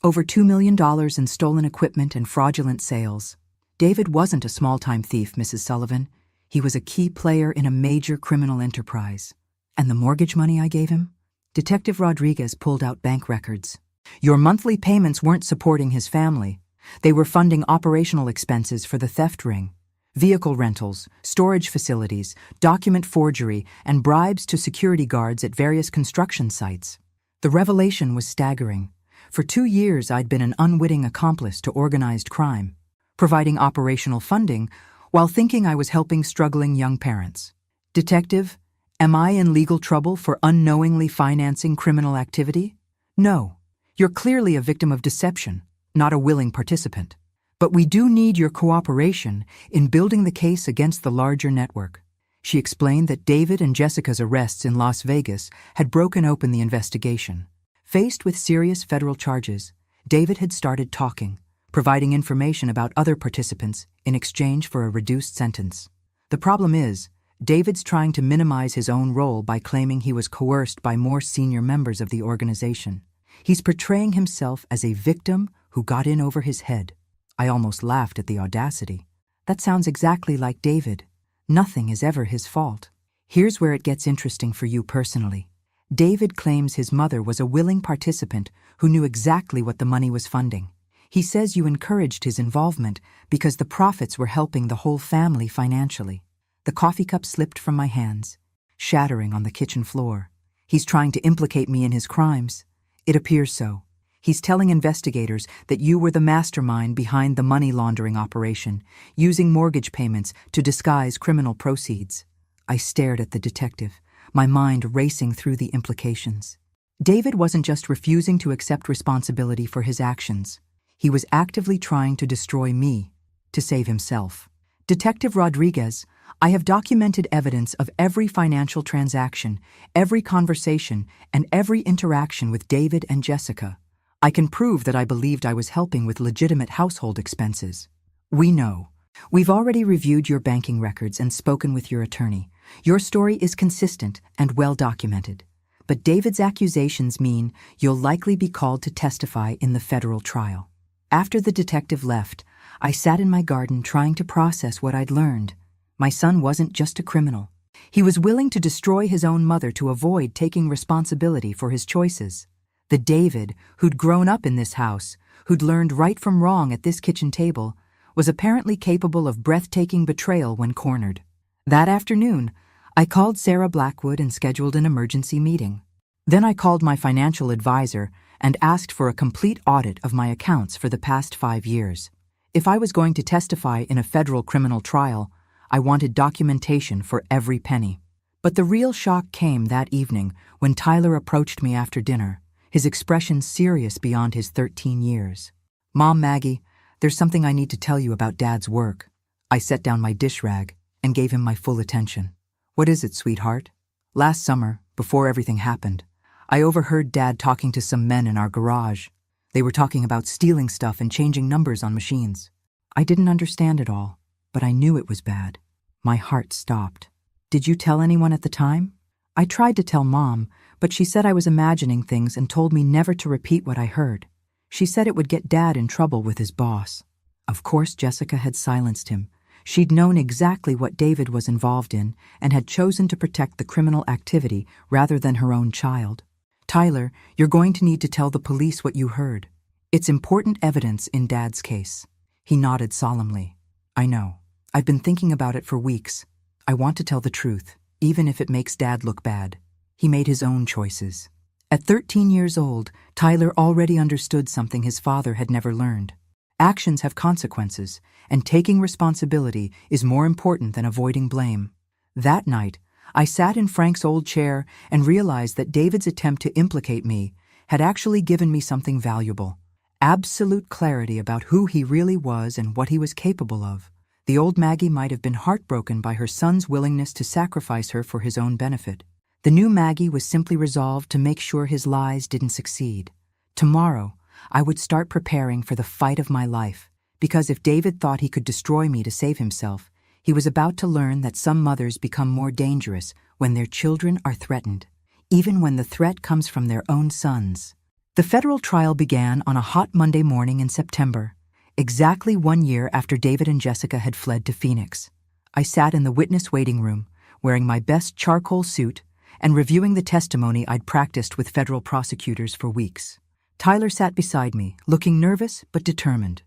"Over $2 million in stolen equipment and fraudulent sales." "David wasn't a small-time thief, Mrs. Sullivan. He was a key player in a major criminal enterprise." "And the mortgage money I gave him?" Detective Rodriguez pulled out bank records. "Your monthly payments weren't supporting his family. They were funding operational expenses for the theft ring. Vehicle rentals, storage facilities, document forgery, and bribes to security guards at various construction sites." The revelation was staggering. For 2 years, I'd been an unwitting accomplice to organized crime, providing operational funding while thinking I was helping struggling young parents. "Detective, am I in legal trouble for unknowingly financing criminal activity?" "No. You're clearly a victim of deception, not a willing participant. But we do need your cooperation in building the case against the larger network." She explained that David and Jessica's arrests in Las Vegas had broken open the investigation. Faced with serious federal charges, David had started talking, providing information about other participants in exchange for a reduced sentence. The problem is, David's trying to minimize his own role by claiming he was coerced by more senior members of the organization. He's portraying himself as a victim who got in over his head. I almost laughed at the audacity. That sounds exactly like David. Nothing is ever his fault. Here's where it gets interesting for you personally. David claims his mother was a willing participant who knew exactly what the money was funding. He says you encouraged his involvement because the profits were helping the whole family financially. The coffee cup slipped from my hands, shattering on the kitchen floor. He's trying to implicate me in his crimes. It appears so. He's telling investigators that you were the mastermind behind the money laundering operation, using mortgage payments to disguise criminal proceeds. I stared at the detective, my mind racing through the implications. David wasn't just refusing to accept responsibility for his actions. He was actively trying to destroy me, to save himself. "Detective Rodriguez, I have documented evidence of every financial transaction, every conversation, and every interaction with David and Jessica. I can prove that I believed I was helping with legitimate household expenses." "We know. We've already reviewed your banking records and spoken with your attorney. Your story is consistent and well documented. But David's accusations mean you'll likely be called to testify in the federal trial." After the detective left, I sat in my garden trying to process what I'd learned. My son wasn't just a criminal. He was willing to destroy his own mother to avoid taking responsibility for his choices. The David, who'd grown up in this house, who'd learned right from wrong at this kitchen table, was apparently capable of breathtaking betrayal when cornered. That afternoon, I called Sarah Blackwood and scheduled an emergency meeting. Then I called my financial advisor and asked for a complete audit of my accounts for the past 5 years. If I was going to testify in a federal criminal trial, I wanted documentation for every penny. But the real shock came that evening when Tyler approached me after dinner, his expression serious beyond his 13 years. "Mom, Maggie, there's something I need to tell you about Dad's work." I set down my dish rag and gave him my full attention. "What is it, sweetheart?" "Last summer, before everything happened, I overheard Dad talking to some men in our garage. They were talking about stealing stuff and changing numbers on machines. I didn't understand it all, but I knew it was bad." My heart stopped. "Did you tell anyone at the time?" "I tried to tell Mom, but she said I was imagining things and told me never to repeat what I heard. She said it would get Dad in trouble with his boss. Of course, Jessica had silenced him. She'd known exactly what David was involved in and had chosen to protect the criminal activity rather than her own child. Tyler, you're going to need to tell the police what you heard. It's important evidence in Dad's case. He nodded solemnly. I know. I've been thinking about it for weeks. I want to tell the truth, even if it makes Dad look bad. He made his own choices. At 13 years old, Tyler already understood something his father had never learned. Actions have consequences, and taking responsibility is more important than avoiding blame. That night, I sat in Frank's old chair and realized that David's attempt to implicate me had actually given me something valuable. Absolute clarity about who he really was and what he was capable of. The old Maggie might have been heartbroken by her son's willingness to sacrifice her for his own benefit. The new Maggie was simply resolved to make sure his lies didn't succeed. Tomorrow, I would start preparing for the fight of my life, because if David thought he could destroy me to save himself, he was about to learn that some mothers become more dangerous when their children are threatened, even when the threat comes from their own sons. The federal trial began on a hot Monday morning in September, exactly 1 year after David and Jessica had fled to Phoenix. I sat in the witness waiting room, wearing my best charcoal suit and reviewing the testimony I'd practiced with federal prosecutors for weeks. Tyler sat beside me, looking nervous but determined.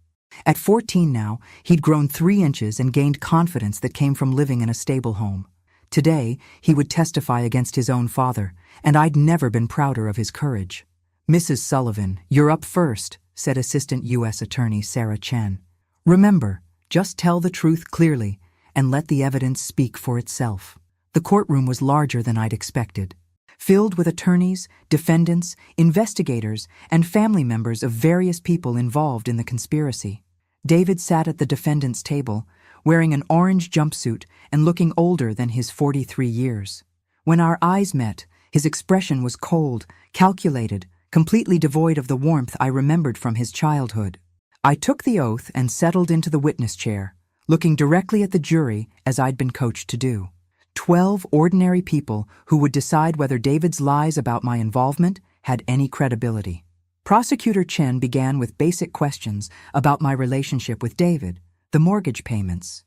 At 14 now, he'd grown 3 inches and gained confidence that came from living in a stable home. Today, he would testify against his own father, and I'd never been prouder of his courage. Mrs. Sullivan, you're up first, said Assistant U.S. Attorney Sarah Chen. Remember, just tell the truth clearly and let the evidence speak for itself. The courtroom was larger than I'd expected, filled with attorneys, defendants, investigators, and family members of various people involved in the conspiracy. David sat at the defendant's table, wearing an orange jumpsuit and looking older than his 43 years. When our eyes met, his expression was cold, calculated, completely devoid of the warmth I remembered from his childhood. I took the oath and settled into the witness chair, looking directly at the jury as I'd been coached to do. 12 ordinary people who would decide whether David's lies about my involvement had any credibility. Prosecutor Chen began with basic questions about my relationship with David, the mortgage payments,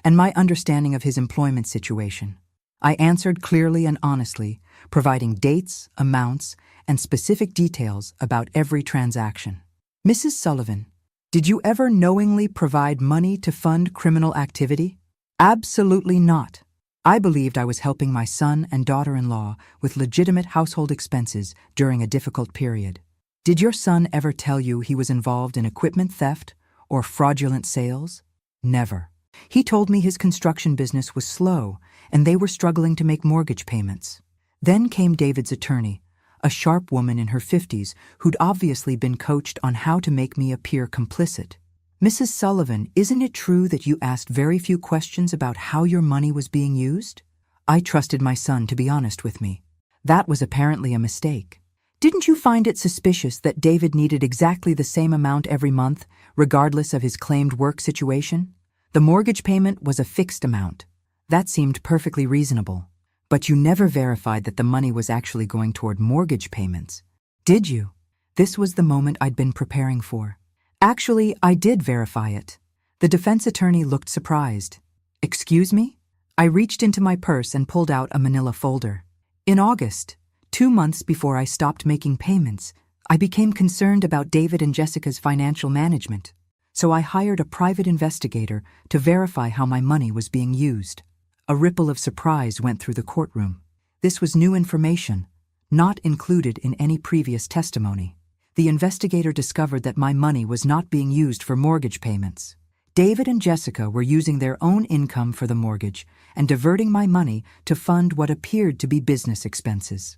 and my understanding of his employment situation. I answered clearly and honestly, providing dates, amounts, and specific details about every transaction. Mrs. Sullivan, did you ever knowingly provide money to fund criminal activity? Absolutely not. I believed I was helping my son and daughter-in-law with legitimate household expenses during a difficult period. Did your son ever tell you he was involved in equipment theft or fraudulent sales? Never. He told me his construction business was slow and they were struggling to make mortgage payments. Then came David's attorney, a sharp woman in her 50s who'd obviously been coached on how to make me appear complicit. Mrs. Sullivan, isn't it true that you asked very few questions about how your money was being used? I trusted my son to be honest with me. That was apparently a mistake. Didn't you find it suspicious that David needed exactly the same amount every month, regardless of his claimed work situation? The mortgage payment was a fixed amount. That seemed perfectly reasonable. But you never verified that the money was actually going toward mortgage payments, did you? This was the moment I'd been preparing for. Actually, I did verify it. The defense attorney looked surprised. Excuse me? I reached into my purse and pulled out a manila folder. In August, 2 months before I stopped making payments, I became concerned about David and Jessica's financial management. So I hired a private investigator to verify how my money was being used. A ripple of surprise went through the courtroom. This was new information, not included in any previous testimony. The investigator discovered that my money was not being used for mortgage payments. David and Jessica were using their own income for the mortgage and diverting my money to fund what appeared to be business expenses.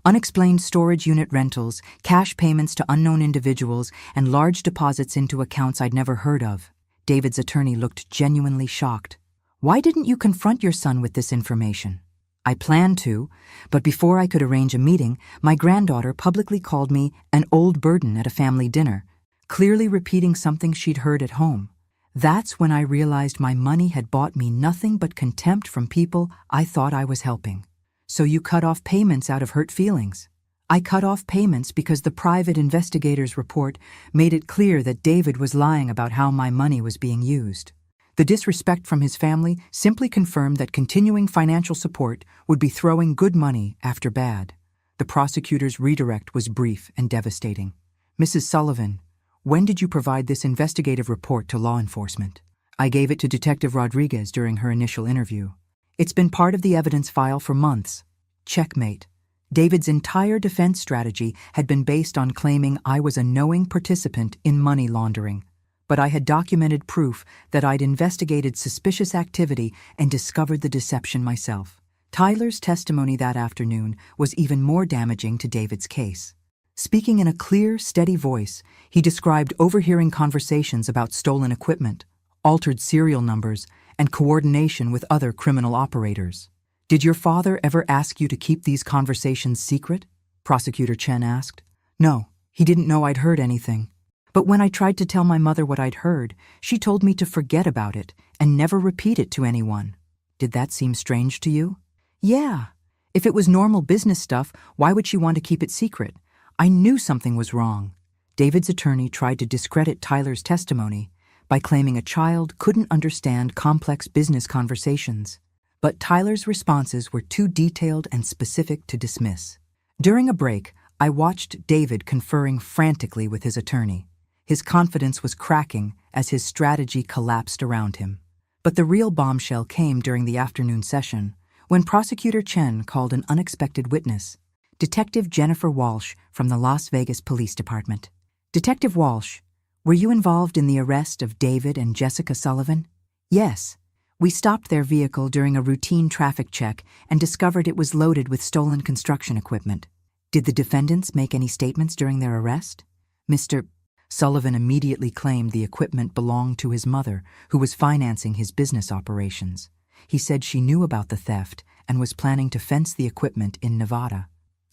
Unexplained storage unit rentals, cash payments to unknown individuals, and large deposits into accounts I'd never heard of. David's attorney looked genuinely shocked. Why didn't you confront your son with this information? I planned to, but before I could arrange a meeting, my granddaughter publicly called me an old burden at a family dinner, clearly repeating something she'd heard at home. That's when I realized my money had bought me nothing but contempt from people I thought I was helping. So you cut off payments out of hurt feelings. I cut off payments because the private investigator's report made it clear that David was lying about how my money was being used. The disrespect from his family simply confirmed that continuing financial support would be throwing good money after bad. The prosecutor's redirect was brief and devastating. "Mrs. Sullivan, when did you provide this investigative report to law enforcement?" I gave it to Detective Rodriguez during her initial interview. "It's been part of the evidence file for months." Checkmate. David's entire defense strategy had been based on claiming I was a knowing participant in money laundering. But I had documented proof that I'd investigated suspicious activity and discovered the deception myself. Tyler's testimony that afternoon was even more damaging to David's case. Speaking in a clear, steady voice, he described overhearing conversations about stolen equipment, altered serial numbers, and coordination with other criminal operators. "Did your father ever ask you to keep these conversations secret?" Prosecutor Chen asked. "No, he didn't know I'd heard anything. But when I tried to tell my mother what I'd heard, she told me to forget about it and never repeat it to anyone." "Did that seem strange to you?" "Yeah. If it was normal business stuff, why would she want to keep it secret? I knew something was wrong." David's attorney tried to discredit Tyler's testimony by claiming a child couldn't understand complex business conversations. But Tyler's responses were too detailed and specific to dismiss. During a break, I watched David conferring frantically with his attorney. His confidence was cracking as his strategy collapsed around him. But the real bombshell came during the afternoon session, when Prosecutor Chen called an unexpected witness, Detective Jennifer Walsh from the Las Vegas Police Department. "Detective Walsh, were you involved in the arrest of David and Jessica Sullivan?" "Yes. We stopped their vehicle during a routine traffic check and discovered it was loaded with stolen construction equipment." "Did the defendants make any statements during their arrest?" Mr. Sullivan immediately claimed the equipment belonged to his mother, who was financing his business operations. He said she knew about the theft and was planning to fence the equipment in Nevada.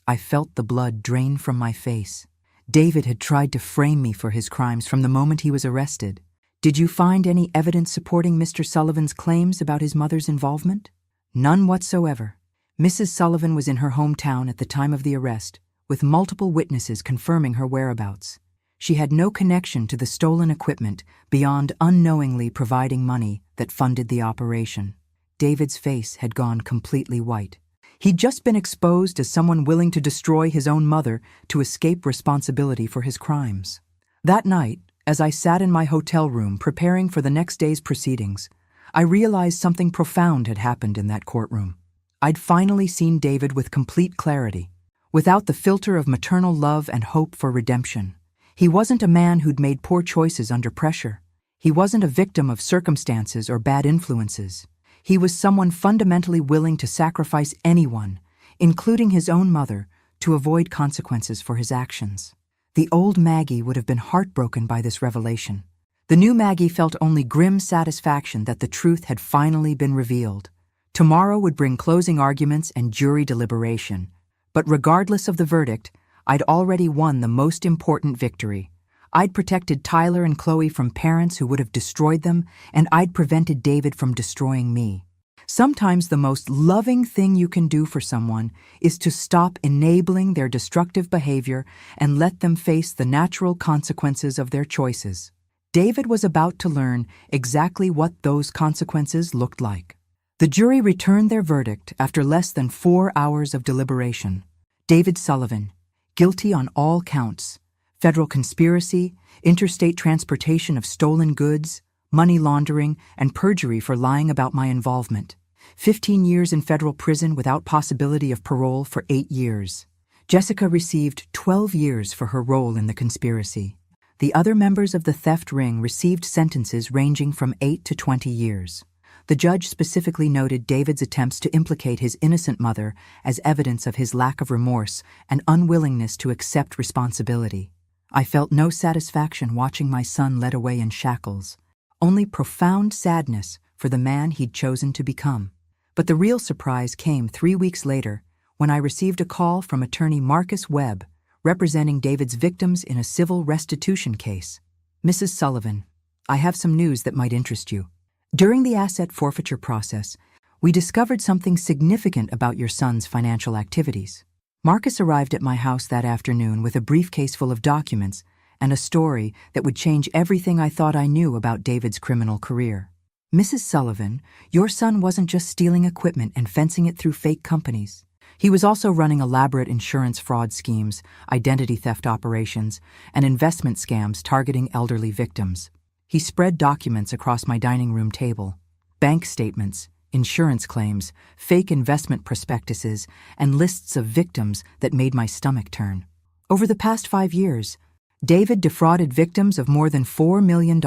I felt the blood drain from my face. David had tried to frame me for his crimes from the moment he was arrested. "Did you find any evidence supporting Mr. Sullivan's claims about his mother's involvement?" "None whatsoever. Mrs. Sullivan was in her hometown at the time of the arrest, with multiple witnesses confirming her whereabouts. She had no connection to the stolen equipment beyond unknowingly providing money that funded the operation." David's face had gone completely white. He'd just been exposed as someone willing to destroy his own mother to escape responsibility for his crimes. That night, as I sat in my hotel room preparing for the next day's proceedings, I realized something profound had happened in that courtroom. I'd finally seen David with complete clarity, without the filter of maternal love and hope for redemption. He wasn't a man who'd made poor choices under pressure. He wasn't a victim of circumstances or bad influences. He was someone fundamentally willing to sacrifice anyone, including his own mother, to avoid consequences for his actions. The old Maggie would have been heartbroken by this revelation. The new Maggie felt only grim satisfaction that the truth had finally been revealed. Tomorrow would bring closing arguments and jury deliberation. But regardless of the verdict, I'd already won the most important victory. I'd protected Tyler and Chloe from parents who would have destroyed them, and I'd prevented David from destroying me. Sometimes the most loving thing you can do for someone is to stop enabling their destructive behavior and let them face the natural consequences of their choices. David was about to learn exactly what those consequences looked like. The jury returned their verdict after less than 4 hours of deliberation. David Sullivan, guilty on all counts: federal conspiracy, interstate transportation of stolen goods, money laundering, and perjury for lying about my involvement. 15 years in federal prison without possibility of parole for 8 years. Jessica received 12 years for her role in the conspiracy. The other members of the theft ring received sentences ranging from 8 to 20 years. The judge specifically noted David's attempts to implicate his innocent mother as evidence of his lack of remorse and unwillingness to accept responsibility. I felt no satisfaction watching my son led away in shackles, only profound sadness for the man he'd chosen to become. But the real surprise came 3 weeks later when I received a call from attorney Marcus Webb, representing David's victims in a civil restitution case. "Mrs. Sullivan, I have some news that might interest you. During the asset forfeiture process, we discovered something significant about your son's financial activities." Marcus arrived at my house that afternoon with a briefcase full of documents and a story that would change everything I thought I knew about David's criminal career. Mrs. Sullivan, your son wasn't just stealing equipment and fencing it through fake companies. He was also running elaborate insurance fraud schemes, identity theft operations, and investment scams targeting elderly victims. He spread documents across my dining room table: bank statements, insurance claims, fake investment prospectuses, and lists of victims that made my stomach turn. Over the past 5 years, David defrauded victims of more than $4 million.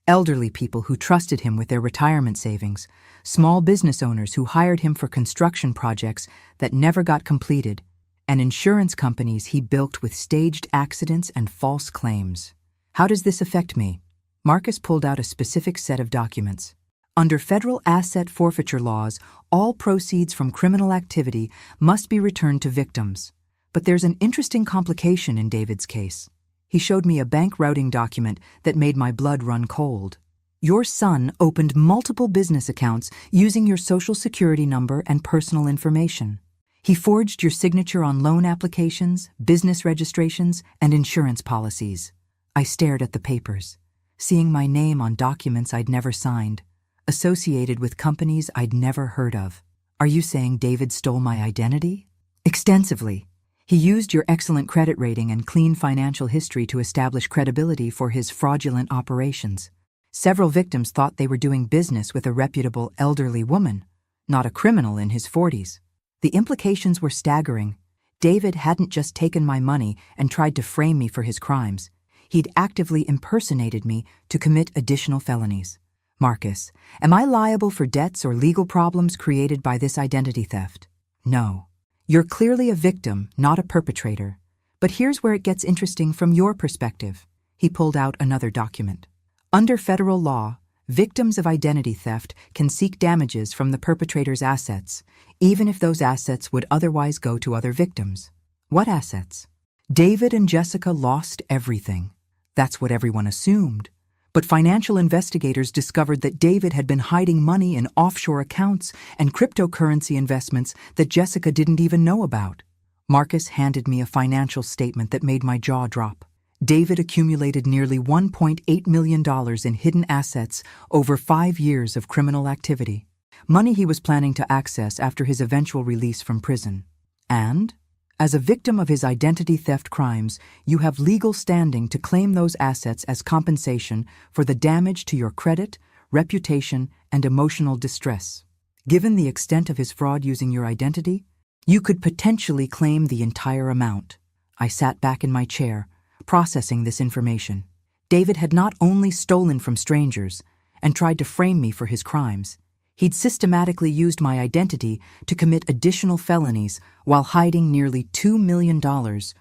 Elderly people who trusted him with their retirement savings, small business owners who hired him for construction projects that never got completed, and insurance companies he bilked with staged accidents and false claims. How does this affect me? Marcus pulled out a specific set of documents. Under federal asset forfeiture laws, all proceeds from criminal activity must be returned to victims. But there's an interesting complication in David's case. He showed me a bank routing document that made my blood run cold. Your son opened multiple business accounts using your social security number and personal information. He forged your signature on loan applications, business registrations, and insurance policies. I stared at the papers, seeing my name on documents I'd never signed, associated with companies I'd never heard of. Are you saying David stole my identity? Extensively. He used your excellent credit rating and clean financial history to establish credibility for his fraudulent operations. Several victims thought they were doing business with a reputable elderly woman, not a criminal in his 40s. The implications were staggering. David hadn't just taken my money and tried to frame me for his crimes. He'd actively impersonated me to commit additional felonies. Marcus, am I liable for debts or legal problems created by this identity theft? No. You're clearly a victim, not a perpetrator. But here's where it gets interesting from your perspective. He pulled out another document. Under federal law, victims of identity theft can seek damages from the perpetrator's assets, even if those assets would otherwise go to other victims. What assets? David and Jessica lost everything. That's what everyone assumed. But financial investigators discovered that David had been hiding money in offshore accounts and cryptocurrency investments that Jessica didn't even know about. Marcus handed me a financial statement that made my jaw drop. David accumulated nearly $1.8 million in hidden assets over 5 years of criminal activity, money he was planning to access after his eventual release from prison. And, as a victim of his identity theft crimes, you have legal standing to claim those assets as compensation for the damage to your credit, reputation, and emotional distress. Given the extent of his fraud using your identity, you could potentially claim the entire amount. I sat back in my chair, processing this information. David had not only stolen from strangers and tried to frame me for his crimes, he'd systematically used my identity to commit additional felonies while hiding nearly $2 million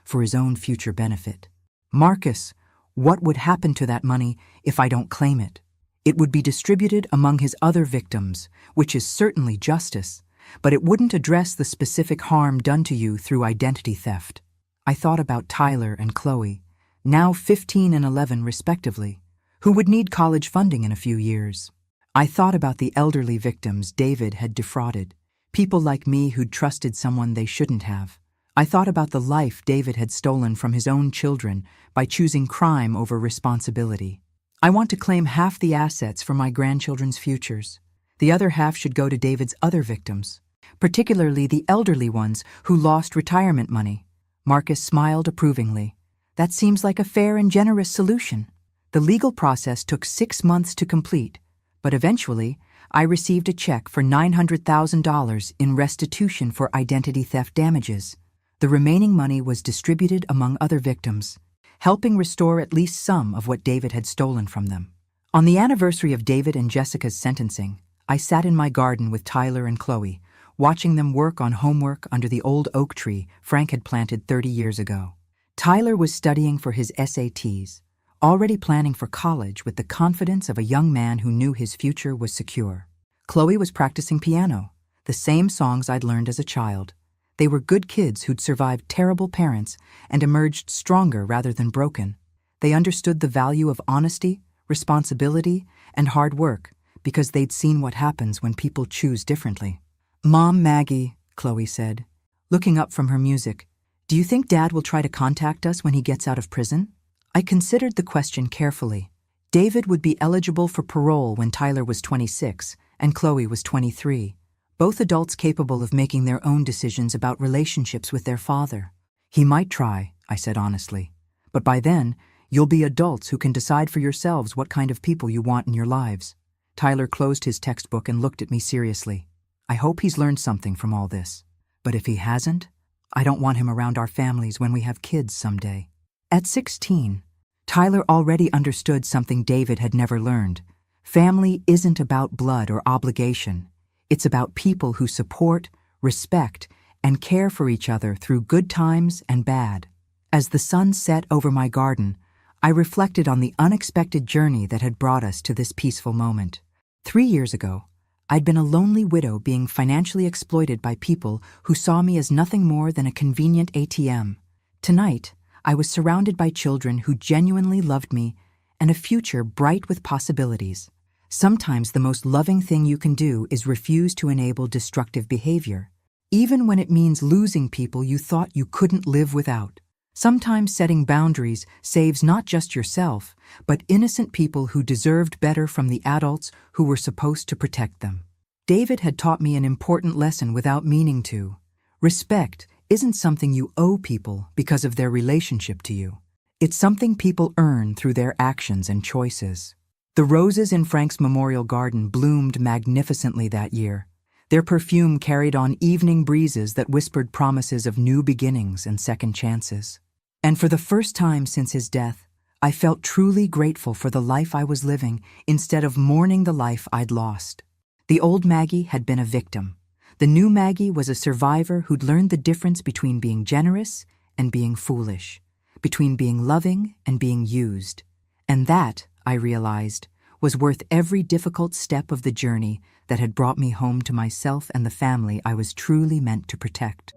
for his own future benefit. Marcus, what would happen to that money if I don't claim it? It would be distributed among his other victims, which is certainly justice, but it wouldn't address the specific harm done to you through identity theft. I thought about Tyler and Chloe, now 15 and 11 respectively, who would need college funding in a few years. I thought about the elderly victims David had defrauded, people like me who'd trusted someone they shouldn't have. I thought about the life David had stolen from his own children by choosing crime over responsibility. I want to claim half the assets for my grandchildren's futures. The other half should go to David's other victims, particularly the elderly ones who lost retirement money. Marcus smiled approvingly. That seems like a fair and generous solution. The legal process took 6 months to complete, but eventually, I received a check for $900,000 in restitution for identity theft damages. The remaining money was distributed among other victims, helping restore at least some of what David had stolen from them. On the anniversary of David and Jessica's sentencing, I sat in my garden with Tyler and Chloe, watching them work on homework under the old oak tree Frank had planted 30 years ago. Tyler was studying for his SATs, already planning for college with the confidence of a young man who knew his future was secure. Chloe was practicing piano, the same songs I'd learned as a child. They were good kids who'd survived terrible parents and emerged stronger rather than broken. They understood the value of honesty, responsibility, and hard work because they'd seen what happens when people choose differently. "Mom, Maggie," Chloe said, looking up from her music. Do you think Dad will try to contact us when he gets out of prison? I considered the question carefully. David would be eligible for parole when Tyler was 26 and Chloe was 23, both adults capable of making their own decisions about relationships with their father. He might try, I said honestly, but by then, you'll be adults who can decide for yourselves what kind of people you want in your lives. Tyler closed his textbook and looked at me seriously. I hope he's learned something from all this. But if he hasn't, I don't want him around our families when we have kids someday. At 16, Tyler already understood something David had never learned. Family isn't about blood or obligation. It's about people who support, respect, and care for each other through good times and bad. As the sun set over my garden, I reflected on the unexpected journey that had brought us to this peaceful moment. 3 years ago, I'd been a lonely widow being financially exploited by people who saw me as nothing more than a convenient ATM. Tonight, I was surrounded by children who genuinely loved me and a future bright with possibilities. Sometimes the most loving thing you can do is refuse to enable destructive behavior, even when it means losing people you thought you couldn't live without. Sometimes setting boundaries saves not just yourself, but innocent people who deserved better from the adults who were supposed to protect them. David had taught me an important lesson without meaning to. Respect isn't something you owe people because of their relationship to you. It's something people earn through their actions and choices. The roses in Frank's memorial garden bloomed magnificently that year. Their perfume carried on evening breezes that whispered promises of new beginnings and second chances. And for the first time since his death, I felt truly grateful for the life I was living instead of mourning the life I'd lost. The old Maggie had been a victim. The new Maggie was a survivor who'd learned the difference between being generous and being foolish, between being loving and being used. And that, I realized, was worth every difficult step of the journey that had brought me home to myself and the family I was truly meant to protect.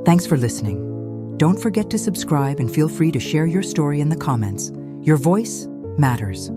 Thanks for listening. Don't forget to subscribe and feel free to share your story in the comments. Your voice matters.